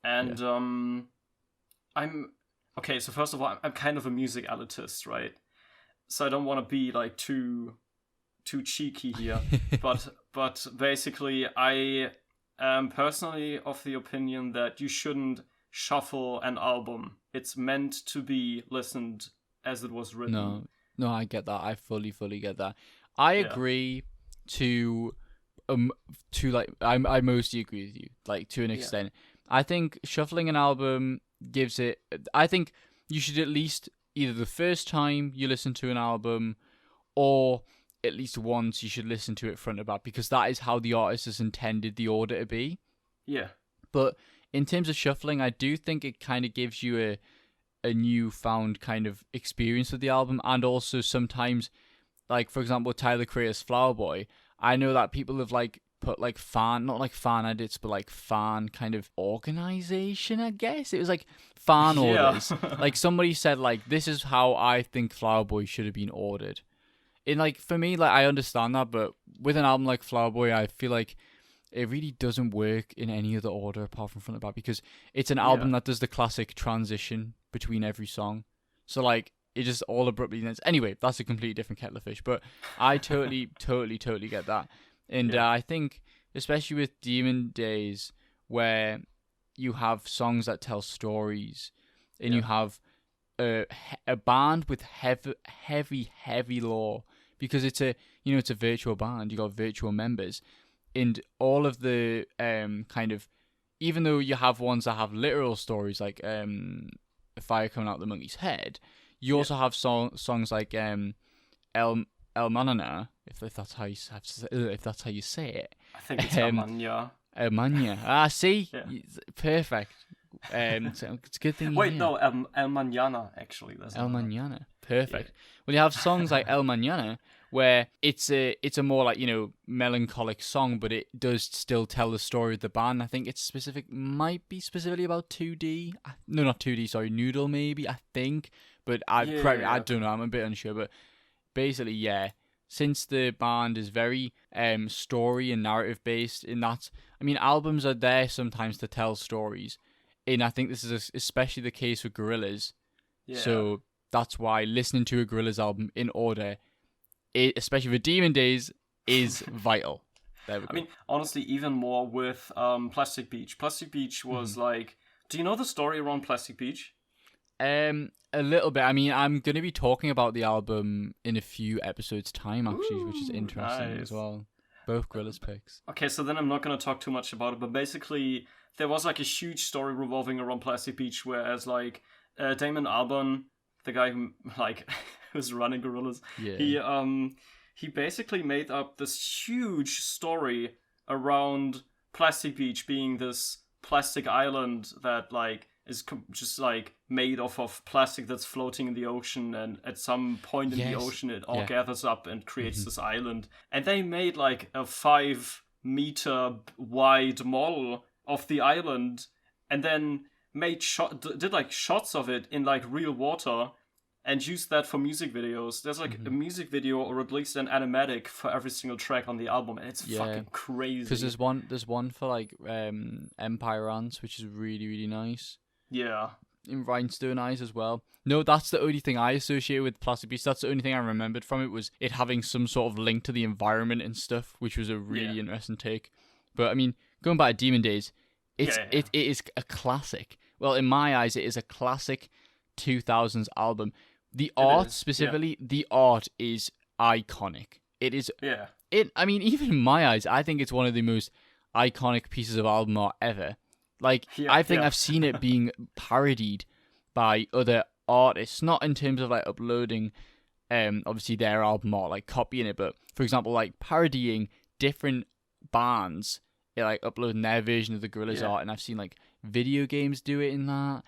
Speaker 2: And so first of all, I'm kind of a music elitist, right? So I don't want to be like too cheeky here, but basically I am personally of the opinion that you shouldn't shuffle an album. It's meant to be listened as it was written.
Speaker 1: No, I get that. I fully get that. I agree to like, I mostly agree with you, like, to an extent. I think shuffling an album gives it, I think you should at least, either the first time you listen to an album, or at least once you should listen to it front to back, because that is how the artist has intended the order to be. Yeah. But in terms of shuffling, I do think it kind of gives you a newfound kind of experience with the album, and also sometimes, like, for example, Tyler Creator's Flower Boy, I know that people have like put like not like fan edits, but like fan kind of organization, I guess. It was like fan orders. Like, somebody said, like, this is how I think Flower Boy should have been ordered. And like, for me, like, I understand that, but with an album like Flower Boy, I feel like it really doesn't work in any other order apart from front to back, because it's an album that does the classic transition between every song. So like, it just all abruptly ends. Anyway, that's a completely different kettle of fish, but I totally get that. And I think, especially with Demon Days, where you have songs that tell stories, and you have a band with heavy lore, because it's a virtual band. You got virtual members, and all of the kind of, even though you have ones that have literal stories, like a fire coming out the monkey's head, you also have songs like El Manana, if that's how you say it.
Speaker 2: I think it's El Manya.
Speaker 1: El Manya. See? Yeah. Perfect. It's a good thing.
Speaker 2: Wait, no, El Manana, actually.
Speaker 1: El Manana. Perfect. Yeah. Well, you have songs like El Manana, where it's a more like, melancholic song, but it does still tell the story of the band. I think it's might be specifically about 2D. No, not 2D, sorry, Noodle maybe, I think. But I don't know, I'm a bit unsure. But basically, since the band is very story and narrative based, in that, I mean, albums are there sometimes to tell stories, And I think this is especially the case with Gorillaz.
Speaker 2: Yeah.
Speaker 1: So that's why listening to a Gorillaz album in order, especially for Demon Days, is vital. There we go.
Speaker 2: I mean, honestly, even more with Plastic Beach. Plastic Beach was like... Do you know the story around Plastic Beach?
Speaker 1: A little bit. I mean, I'm going to be talking about the album in a few episodes' time, actually, which is interesting as well. Both Gorillaz picks.
Speaker 2: Okay, so then I'm not going to talk too much about it, but basically, there was like a huge story revolving around Plastic Beach, whereas like Damon Albarn, the guy who like who's running Gorillaz, he basically made up this huge story around Plastic Beach being this plastic island that like is just like made off of plastic that's floating in the ocean, and at some point in the ocean it all gathers up and creates this island. And they made like a 5-meter wide model of the island, and then did like shots of it in like real water and used that for music videos. There's like a music video, or at least an animatic, for every single track on the album, and it's fucking crazy.
Speaker 1: Because there's one for like Empire Ants, which is really, really nice.
Speaker 2: Yeah.
Speaker 1: In Rhinestone Eyes as well. No, that's the only thing I associate with Plastic Beach. That's the only thing I remembered from it, was it having some sort of link to the environment and stuff, which was a really interesting take. But I mean, going back to Demon Days, it is a classic. Well, in my eyes, it is a classic 2000s album. The art specifically, the art is iconic. It is. Yeah. I mean, even in my eyes, I think it's one of the most iconic pieces of album art ever. Like, I think I've seen it being parodied by other artists, not in terms of like uploading, obviously their album art, like copying it, but for example, like parodying different bands, like uploading their version of the Gorillaz art, and I've seen like video games do it in that,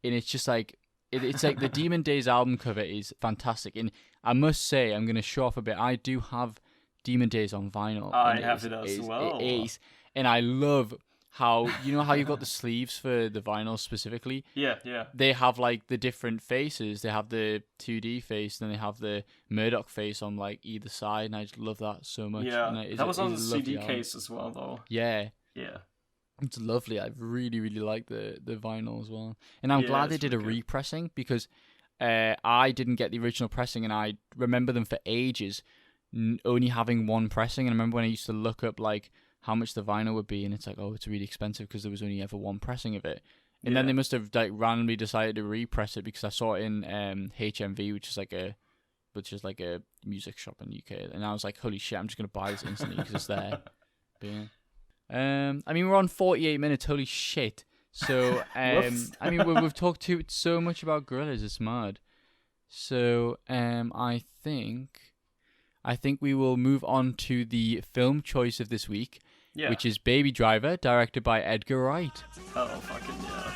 Speaker 1: and it's just like it's like the Demon Days album cover is fantastic, and I must say, I'm gonna show off a bit. I do have Demon Days on vinyl.
Speaker 2: I have it as well.
Speaker 1: It is, and I love how, you know how you've got the sleeves for the vinyl specifically?
Speaker 2: Yeah.
Speaker 1: They have like the different faces. They have the 2D face, then they have the Murdoch face on like either side, and I just love that so much.
Speaker 2: Yeah, that was on the CD case as well, though.
Speaker 1: Yeah. It's lovely. I really, really like the vinyl as well. And I'm glad they did a repressing, because I didn't get the original pressing, and I remember them for ages only having one pressing. And I remember when I used to look up like how much the vinyl would be, and it's like, oh, it's really expensive because there was only ever one pressing of it. And then they must have like randomly decided to repress it, because I saw it in HMV, which is like a music shop in the UK, and I was like, holy shit, I'm just gonna buy this instantly because it's there. But, I mean, we're on 48 minutes. Holy shit. So I mean, we've talked so much about Gorillaz, it's mad. So I think we will move on to the film choice of this week, which is Baby Driver, directed by Edgar Wright.
Speaker 2: Oh, fucking yeah.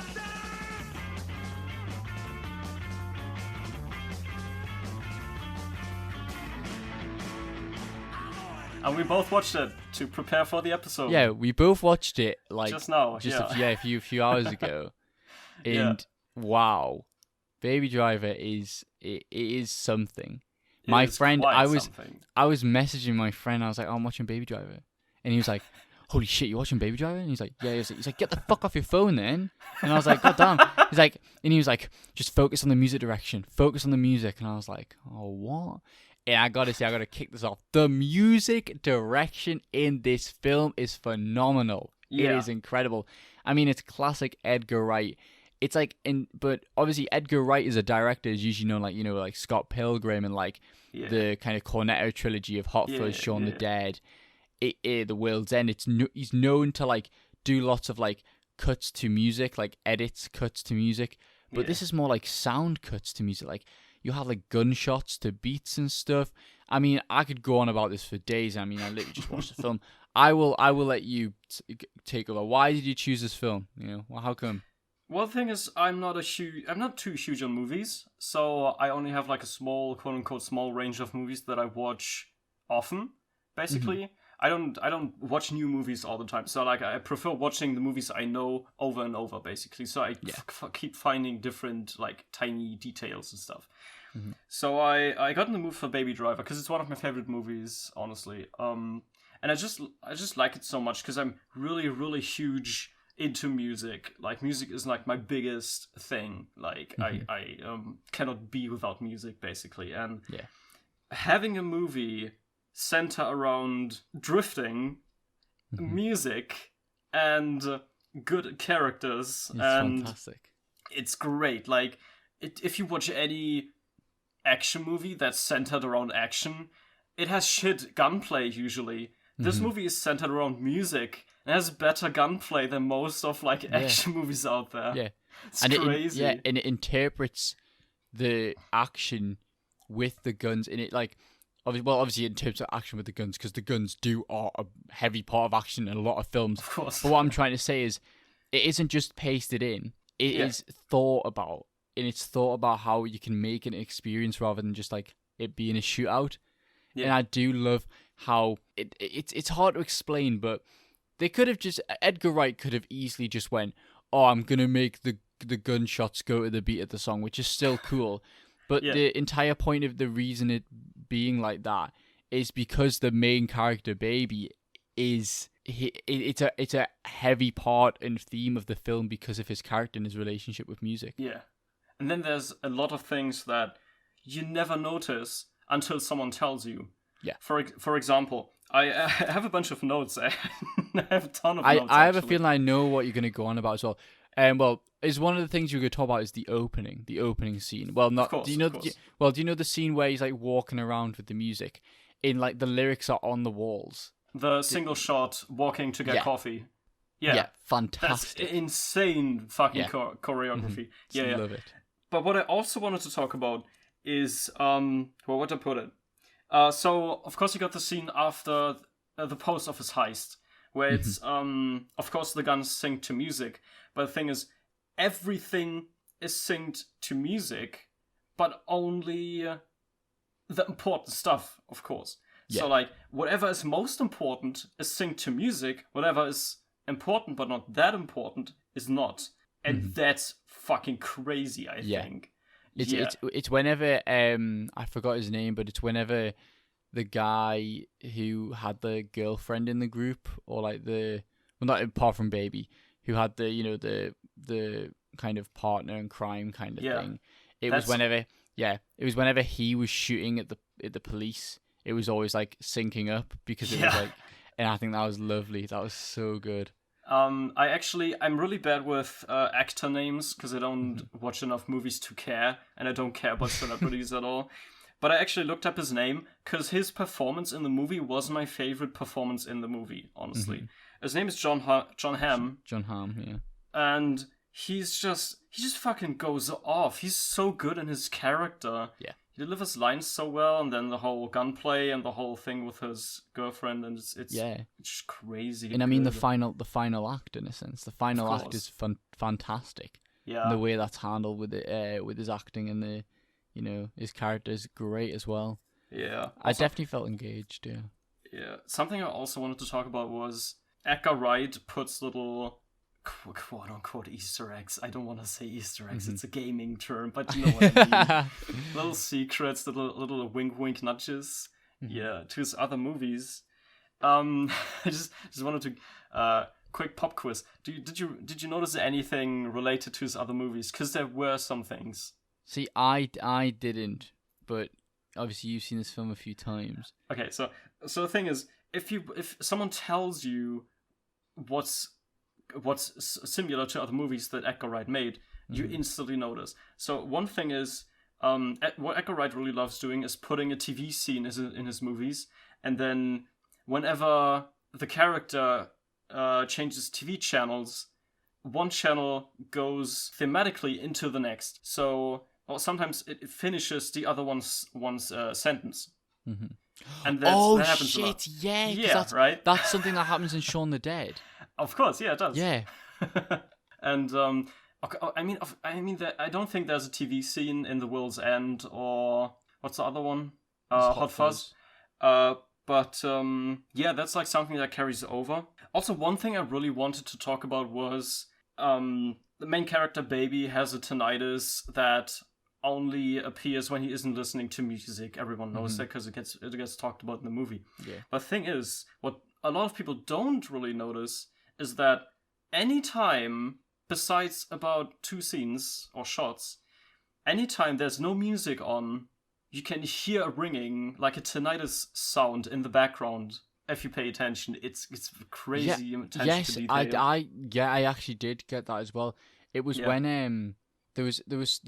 Speaker 2: And we both watched it to prepare for the episode.
Speaker 1: Yeah, we both watched it like
Speaker 2: just now.
Speaker 1: A few hours ago. And wow, Baby Driver is something. My friend, I was messaging my friend. I was like, oh, I'm watching Baby Driver, and he was like, holy shit, you watching Baby Driver? And he's like, yeah. He's like, get the fuck off your phone then. And I was like, god damn. He was like, just focus on the music direction, focus on the music. And I was like, oh, what? And I gotta kick this off. The music direction in this film is phenomenal. It is incredible. I mean, it's classic Edgar Wright. It's like, but obviously Edgar Wright as a director is usually known like Scott Pilgrim and like the kind of Cornetto trilogy of Hot Fuzz, Shaun the Dead, The World's End. He's known to like do lots of like cuts to music, like cuts to music. But this is more like sound cuts to music. Like you have like gunshots to beats and stuff. I mean, I could go on about this for days. I mean, I literally just watched the film. I will let you take over. Why did you choose this film? You know, well, how come?
Speaker 2: Well, the thing is, I'm not too huge on movies, so I only have like a small, quote unquote, small range of movies that I watch often. Basically, I don't watch new movies all the time. So like, I prefer watching the movies I know over and over, basically. So I keep finding different like tiny details and stuff. Mm-hmm. So I got in the mood for Baby Driver because it's one of my favorite movies, honestly. And I just like it so much because I'm really, really huge into music. Like, music is like my biggest thing. Like, I cannot be without music, basically. And having a movie center around drifting, music, and good characters,
Speaker 1: It's
Speaker 2: and
Speaker 1: fantastic.
Speaker 2: it's great. Like, if you watch any action movie that's centered around action, it has shit gunplay usually. This movie is centered around music and has better gunplay than most of like action movies out there.
Speaker 1: Yeah,
Speaker 2: It's
Speaker 1: and
Speaker 2: crazy.
Speaker 1: and it interprets the action with the guns in it. Like, obviously in terms of action with the guns, because the guns are a heavy part of action in a lot of films.
Speaker 2: Of course.
Speaker 1: But what I'm trying to say is, it isn't just pasted in. It is thought about, and it's thought about how you can make an experience rather than just like it being a shootout. Yeah. And I do love how it's hard to explain, but they could have just, Edgar Wright could have easily just went, oh, I'm gonna make the gunshots go to the beat of the song, which is still cool. But the entire point of the reason it being like that is because the main character, Baby, it's a heavy part and theme of the film because of his character and his relationship with music.
Speaker 2: Yeah. And then there's a lot of things that you never notice until someone tells you.
Speaker 1: Yeah.
Speaker 2: For example, I have a bunch of notes. I have a ton of notes.
Speaker 1: I have a feeling I know what you're going to go on about as well. Well, is one of the things you're going to talk about is the opening scene. Well, not.
Speaker 2: Of course,
Speaker 1: do you know the scene where he's like walking around with the music, in like the lyrics are on the walls.
Speaker 2: The single shot walking to get coffee. Yeah,
Speaker 1: fantastic.
Speaker 2: That's insane fucking choreography. Yeah,
Speaker 1: love it.
Speaker 2: But what I also wanted to talk about is where to put it. So of course you got the scene after the post office heist, where it's of course the guns sync to music, but the thing is, everything is synced to music, but only the important stuff, of course. Yeah. So like whatever is most important is synced to music, whatever is important but not that important is not. And that's fucking crazy, I think.
Speaker 1: It's whenever I forgot his name, but it's whenever the guy who had the girlfriend in the group, or like not apart from Baby, who had the kind of partner in crime kind of thing. It was whenever he was shooting at the police, it was always like syncing up because it was like, and I think that was lovely. That was so good.
Speaker 2: I'm really bad with actor names because I don't watch enough movies to care, and I don't care about celebrities at all. But I actually looked up his name because his performance in the movie was my favorite performance in the movie, honestly. His name is John Hamm.
Speaker 1: John Hamm, yeah.
Speaker 2: And he just fucking goes off. He's so good in his character.
Speaker 1: Yeah.
Speaker 2: He delivers lines so well, and then the whole gunplay and the whole thing with his girlfriend, and it's just crazy.
Speaker 1: And I mean the final act, in a sense, the final act is fantastic.
Speaker 2: Yeah,
Speaker 1: and the way that's handled with it, with his acting, and his character is great as well.
Speaker 2: Yeah,
Speaker 1: I definitely felt engaged.
Speaker 2: Yeah. Something I also wanted to talk about was Edgar Wright puts little quote unquote Easter eggs. I don't want to say Easter eggs, it's a gaming term, but you know what I mean. Little secrets, little wink nudges, to his other movies. I just wanted to quick pop quiz. Did you notice anything related to his other movies? Because there were some things.
Speaker 1: See, I didn't, but obviously you've seen this film a few times.
Speaker 2: Okay, so the thing is, if someone tells you what's similar to other movies that Edgar Wright made, you instantly notice. So one thing is, what Edgar Wright really loves doing is putting a TV scene in his movies, and then whenever the character changes TV channels, one channel goes thematically into the next. So, or sometimes it finishes the other one's sentence. And that happens a lot.
Speaker 1: Yeah,
Speaker 2: right?
Speaker 1: That's something that happens in Shaun the Dead.
Speaker 2: Of course, yeah, it does.
Speaker 1: Yeah.
Speaker 2: And I mean that I don't think there's a TV scene in The World's End, or what's the other one? Hot Fuzz. But that's like something that carries over. Also, one thing I really wanted to talk about was the main character Baby has a tinnitus that only appears when he isn't listening to music. Everyone knows that because it gets talked about in the movie. Yeah. But the thing is, what a lot of people don't really notice is that anytime, besides about 2 scenes or shots, anytime there's no music on, you can hear a ringing, like a tinnitus sound in the background. If you pay attention, it's crazy attention to detail.
Speaker 1: I actually did get that as well. It was when there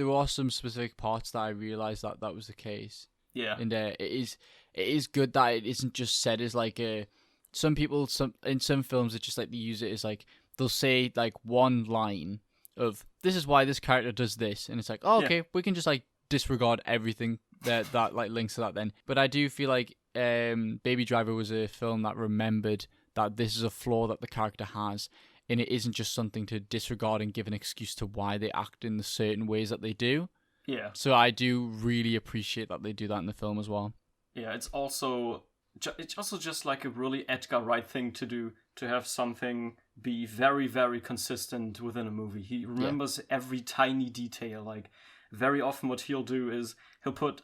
Speaker 1: were some specific parts that I realized that was the case.
Speaker 2: Yeah.
Speaker 1: And it is good that it isn't just said as like a. Some people, in some films, it's just like they use it as like they'll say like one line of this is why this character does this, and it's like, oh, okay, we can just like disregard everything that like links to that then. But I do feel like Baby Driver was a film that remembered that this is a flaw that the character has, and it isn't just something to disregard and give an excuse to why they act in the certain ways that they do.
Speaker 2: Yeah.
Speaker 1: So I do really appreciate that they do that in the film as well.
Speaker 2: Yeah, it's also just like a really Edgar Wright thing to do, to have something be very, very consistent within a movie. He remembers every tiny detail. Like, very often what he'll do is he'll put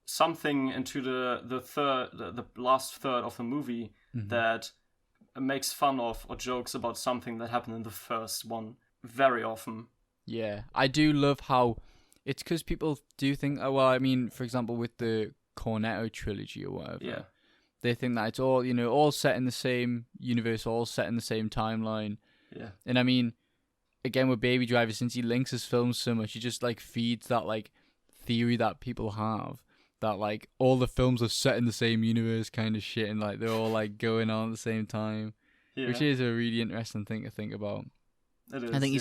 Speaker 2: something into the last third of the movie that makes fun of or jokes about something that happened in the first one very often.
Speaker 1: Yeah, I do love how it's because people do think, oh, well, I mean, for example, with the Cornetto trilogy or whatever, they think that it's all, all set in the same universe, all set in the same timeline.
Speaker 2: Yeah.
Speaker 1: And I mean, again, with Baby Driver, since he links his films so much, he just like feeds that like theory that people have that like all the films are set in the same universe kind of shit, and like they're all like going on at the same time, which is a really interesting thing to think about.
Speaker 2: It is,
Speaker 1: I think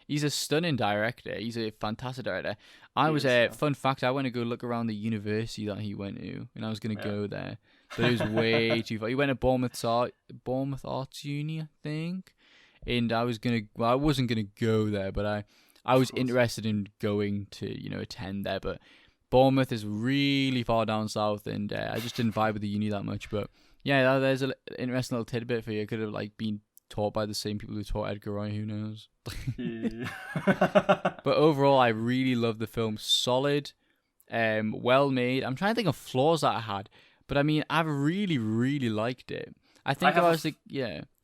Speaker 1: he's a stunning director. He's a fantastic director. Fun fact, I went to go look around the university that he went to, and I was going to go there, but it was way too far. He went to Bournemouth Arts Uni, I think, and I wasn't going to go there, but I was interested in going to, attend there, but Bournemouth is really far down south, and I just didn't vibe with the uni that much. But yeah, there's an interesting little tidbit for you. It could have like been taught by the same people who taught Edgar Wright, who knows. But overall, I really love the film. Solid, well made. I'm trying to think of flaws that I had, but I mean, I've really, really liked it. I think I was like,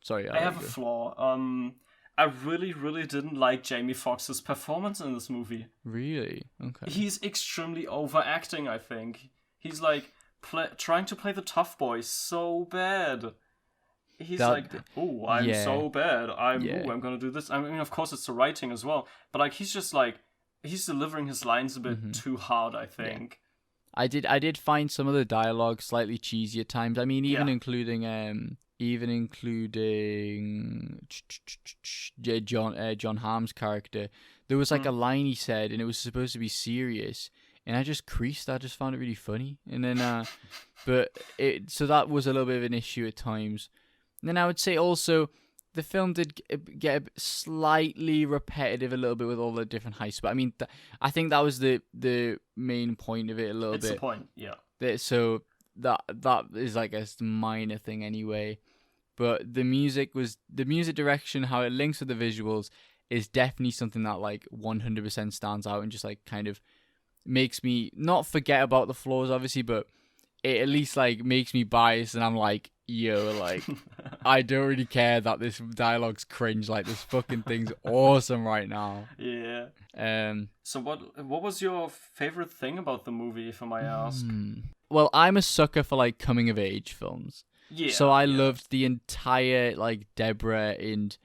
Speaker 1: sorry.
Speaker 2: I have a flaw. I really, really didn't like Jamie Foxx's performance in this movie.
Speaker 1: Really? Okay.
Speaker 2: He's extremely overacting, I think. He's like trying to play the tough boy so bad. He's I'm so bad. I'm gonna do this. I mean, of course, it's the writing as well, but like he's delivering his lines a bit too hard, I think.
Speaker 1: I did find some of the dialogue slightly cheesy at times. I mean, even including John Hamm's character. There was like a line he said, and it was supposed to be serious, and I just creased. I just found it really funny, and then so that was a little bit of an issue at times. And then I would say also the film did get slightly repetitive a little bit with all the different heists. But I mean, I think that was the main point of it a little bit.
Speaker 2: It's the point, yeah.
Speaker 1: So that is like a minor thing anyway. But the music direction, how it links with the visuals, is definitely something that like 100% stands out and just like kind of makes me not forget about the flaws, obviously, but it at least like makes me biased, and I'm like, yo, like, I don't really care that this dialogue's cringe. Like, this fucking thing's awesome right now.
Speaker 2: Yeah. So what was your favorite thing about the movie, if I may ask?
Speaker 1: Well, I'm a sucker for like coming of age films. Yeah. So I loved the entire like Deborah and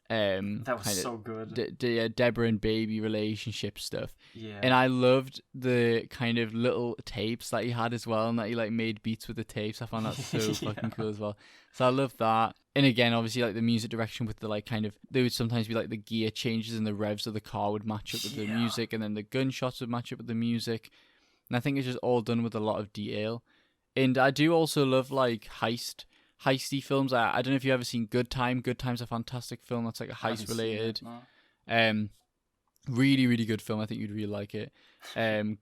Speaker 2: that was so good.
Speaker 1: Deborah and baby relationship stuff.
Speaker 2: Yeah.
Speaker 1: And I loved the kind of little tapes that he had as well, and that he like made beats with the tapes. I found that so fucking cool as well. So I loved that. And again, obviously, like the music direction with the like kind of, there would sometimes be like the gear changes and the revs of the car would match up with the music, and then the gunshots would match up with the music. And I think it's just all done with a lot of detail. And I do also love like heisty films. I don't know if you've ever seen Good Time. Good Time's a fantastic film that's like a heist related. Really, really good film. I think you'd really like it.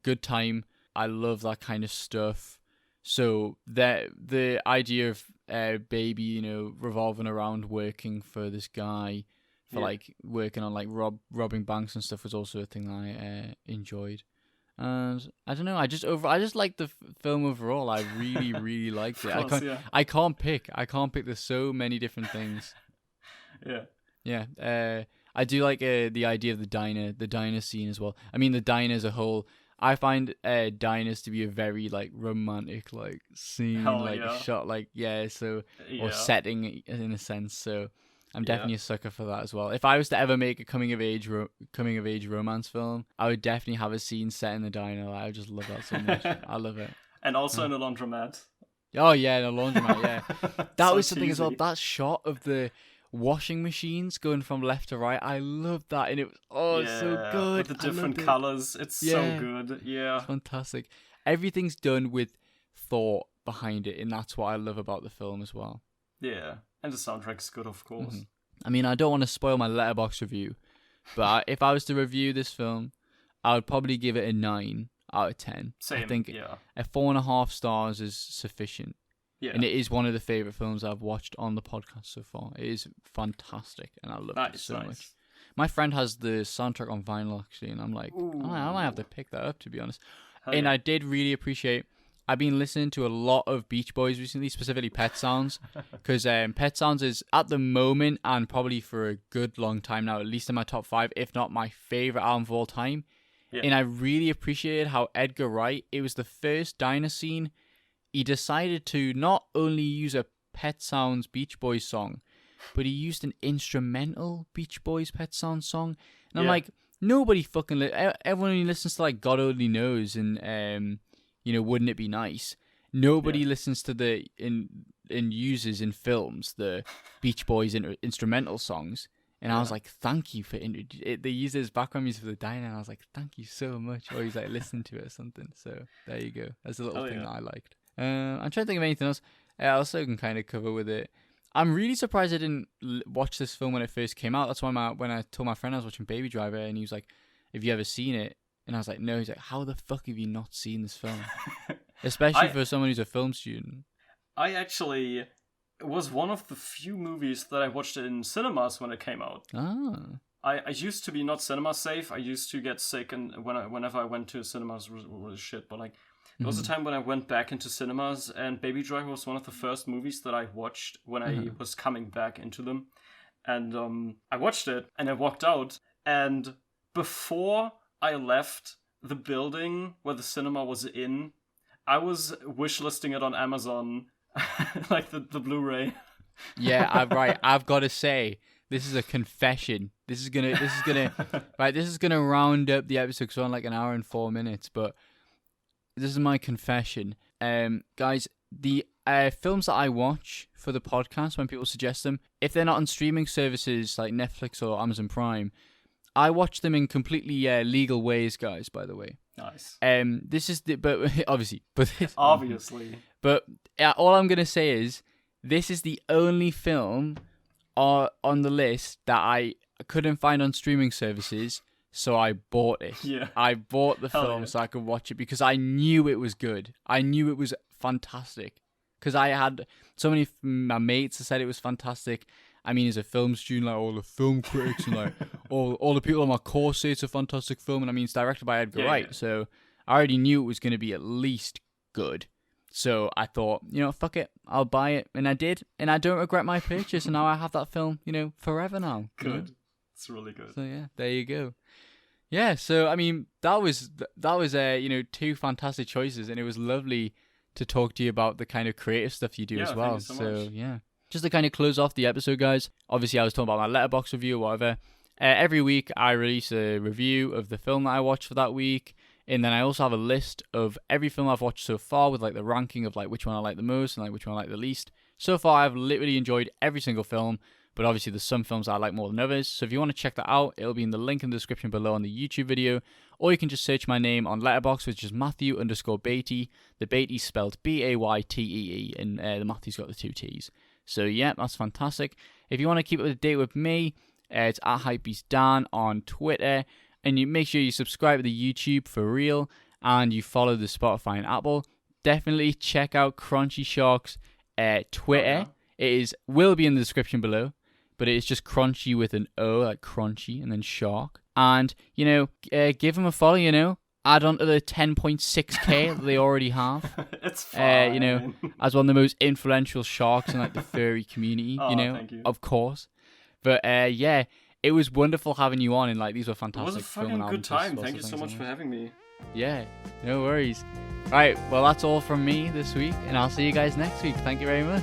Speaker 1: Good Time. I love that kind of stuff. So the idea of baby, revolving around working for this guy, for like working on like robbing banks and stuff, was also a thing I enjoyed. And I don't know. I just like the film overall. I really, really liked it. I can't pick. There's so many different things.
Speaker 2: Yeah.
Speaker 1: Yeah. I do like the idea of the diner scene as well. I mean, the diner as a whole. I find diners to be a very like romantic like scene,
Speaker 2: Hell
Speaker 1: like
Speaker 2: yeah.
Speaker 1: shot, like so or
Speaker 2: Yeah.
Speaker 1: setting in a sense. So I'm definitely
Speaker 2: Yeah.
Speaker 1: a sucker for that as well. If I was to ever make a coming of age romance film, I would definitely have a scene set in the diner. Like, I just love that so much. I love it.
Speaker 2: And also in a laundromat.
Speaker 1: Oh yeah, in a laundromat. Yeah, that
Speaker 2: So
Speaker 1: was something as well.
Speaker 2: cheesy.
Speaker 1: That shot of the washing machines going from left to right, I loved that, and it was it's so good.
Speaker 2: With the
Speaker 1: I
Speaker 2: different
Speaker 1: loved it.
Speaker 2: colors. It's so
Speaker 1: Yeah.
Speaker 2: good. Yeah.
Speaker 1: It's fantastic. Everything's done with thought behind it, and that's what I love about the film as well.
Speaker 2: Yeah. And the soundtrack's good, of course.
Speaker 1: Mhm. I mean, I don't want to spoil my Letterboxd review, but if I was to review this film, I would probably give it a 9 out of 10.
Speaker 2: Same.
Speaker 1: I think
Speaker 2: Yeah.
Speaker 1: a 4.5 stars is sufficient.
Speaker 2: Yeah.
Speaker 1: And it is one of the favourite films I've watched on the podcast so far. It is fantastic, and I love it so much. My friend has the soundtrack on vinyl, actually, and I'm like, I might have to pick that up, to be honest.
Speaker 2: Hell
Speaker 1: And
Speaker 2: yeah.
Speaker 1: I did really appreciate... I've been listening to a lot of Beach Boys recently, specifically Pet Sounds, because Pet Sounds is, at the moment, and probably for a good long time now, at least in my top 5, if not my favourite album of all time.
Speaker 2: Yeah.
Speaker 1: And I really appreciated how Edgar Wright, it was the first diner scene, he decided to not only use a Pet Sounds Beach Boys song, but he used an instrumental Beach Boys Pet Sounds song. And I'm like, nobody fucking... everyone who listens to, like, God Only Knows and, Wouldn't It Be Nice? Nobody listens to the... and uses in films the Beach Boys instrumental songs. And I was like, thank you for... they used it as background music for the diner, and I was like, thank you so much. Or he's like, listen to it or something. So, there you go. That's a little thing that I liked. I'm trying to think of anything else. I also can kind of cover with it. I'm really surprised I didn't watch this film when it first came out. That's why when I told my friend I was watching Baby Driver, and he was like, have you ever seen it? And I was like, no. He's like, how the fuck have you not seen this film? Especially for someone who's a film student.
Speaker 2: I actually... It was one of the few movies that I watched in cinemas when it came out.
Speaker 1: Ah.
Speaker 2: I used to be not cinema safe. I used to get sick, and whenever I went to cinemas, it was shit. But like, there was a time when I went back into cinemas, and Baby Driver was one of the first movies that I watched when I was coming back into them. And I watched it, and I walked out, and before I left the building where the cinema was in, I was wishlisting it on Amazon, like the Blu-ray.
Speaker 1: Yeah, right. I've got to say, this is a confession. This is gonna round up the episode because we're on like an hour and 4 minutes. But this is my confession, guys. The films that I watch for the podcast, when people suggest them, if they're not on streaming services like Netflix or Amazon Prime, I watch them in completely legal ways, guys. By the way,
Speaker 2: Nice.
Speaker 1: This is but obviously, but all I'm gonna say is this is the only film on the list that I couldn't find on streaming services, so I bought it.
Speaker 2: Yeah.
Speaker 1: I bought the film so I could watch it because I knew it was good. I knew it was fantastic because I had so many my mates that said it was fantastic. I mean, as a film student, like all the film critics and like all the people on my course say it's a fantastic film, and I mean it's directed by Edgar Wright, so I already knew it was going to be at least good. So I thought, fuck it, I'll buy it, and I did, and I don't regret my purchase, and now I have that film, forever now.
Speaker 2: Good. It's really good.
Speaker 1: So yeah, there you go. Yeah, so I mean, that was two fantastic choices, and it was lovely to talk to you about the kind of creative stuff you do as well.
Speaker 2: Thank you so much.
Speaker 1: Yeah. Just to kind of close off the episode, guys, obviously I was talking about my Letterboxd review or whatever. Every week I release a review of the film that I watched for that week, and then I also have a list of every film I've watched so far with like the ranking of like which one I like the most and like which one I like the least. So far I've literally enjoyed every single film, but obviously there's some films I like more than others. So if you want to check that out, it'll be in the link in the description below on the YouTube video, or you can just search my name on Letterboxd, which is Matthew_Beatty. The Beatty spelled Baytee, and the Matthew's got the 2 T's. So yeah, that's fantastic. If you want to keep up to date with me, it's at HypeBeastDan on Twitter, and you make sure you subscribe to the YouTube Furreal, and you follow the Spotify and Apple. Definitely check out Cronchyshark's Twitter. It will be in the description below, but it is just Crunchy with an O, like crunchy, and then shark. And give them a follow. Add on to the 10.6k that they already have.
Speaker 2: It's fine.
Speaker 1: As one of the most influential sharks in like the furry community,
Speaker 2: Thank you.
Speaker 1: of course. But yeah, it was wonderful having you on, and like these were
Speaker 2: It
Speaker 1: fantastic.
Speaker 2: was a fucking good time. Thank you so much for having me.
Speaker 1: Yeah, no worries. Right, well that's all from me this week, and I'll see you guys next week. Thank you very much.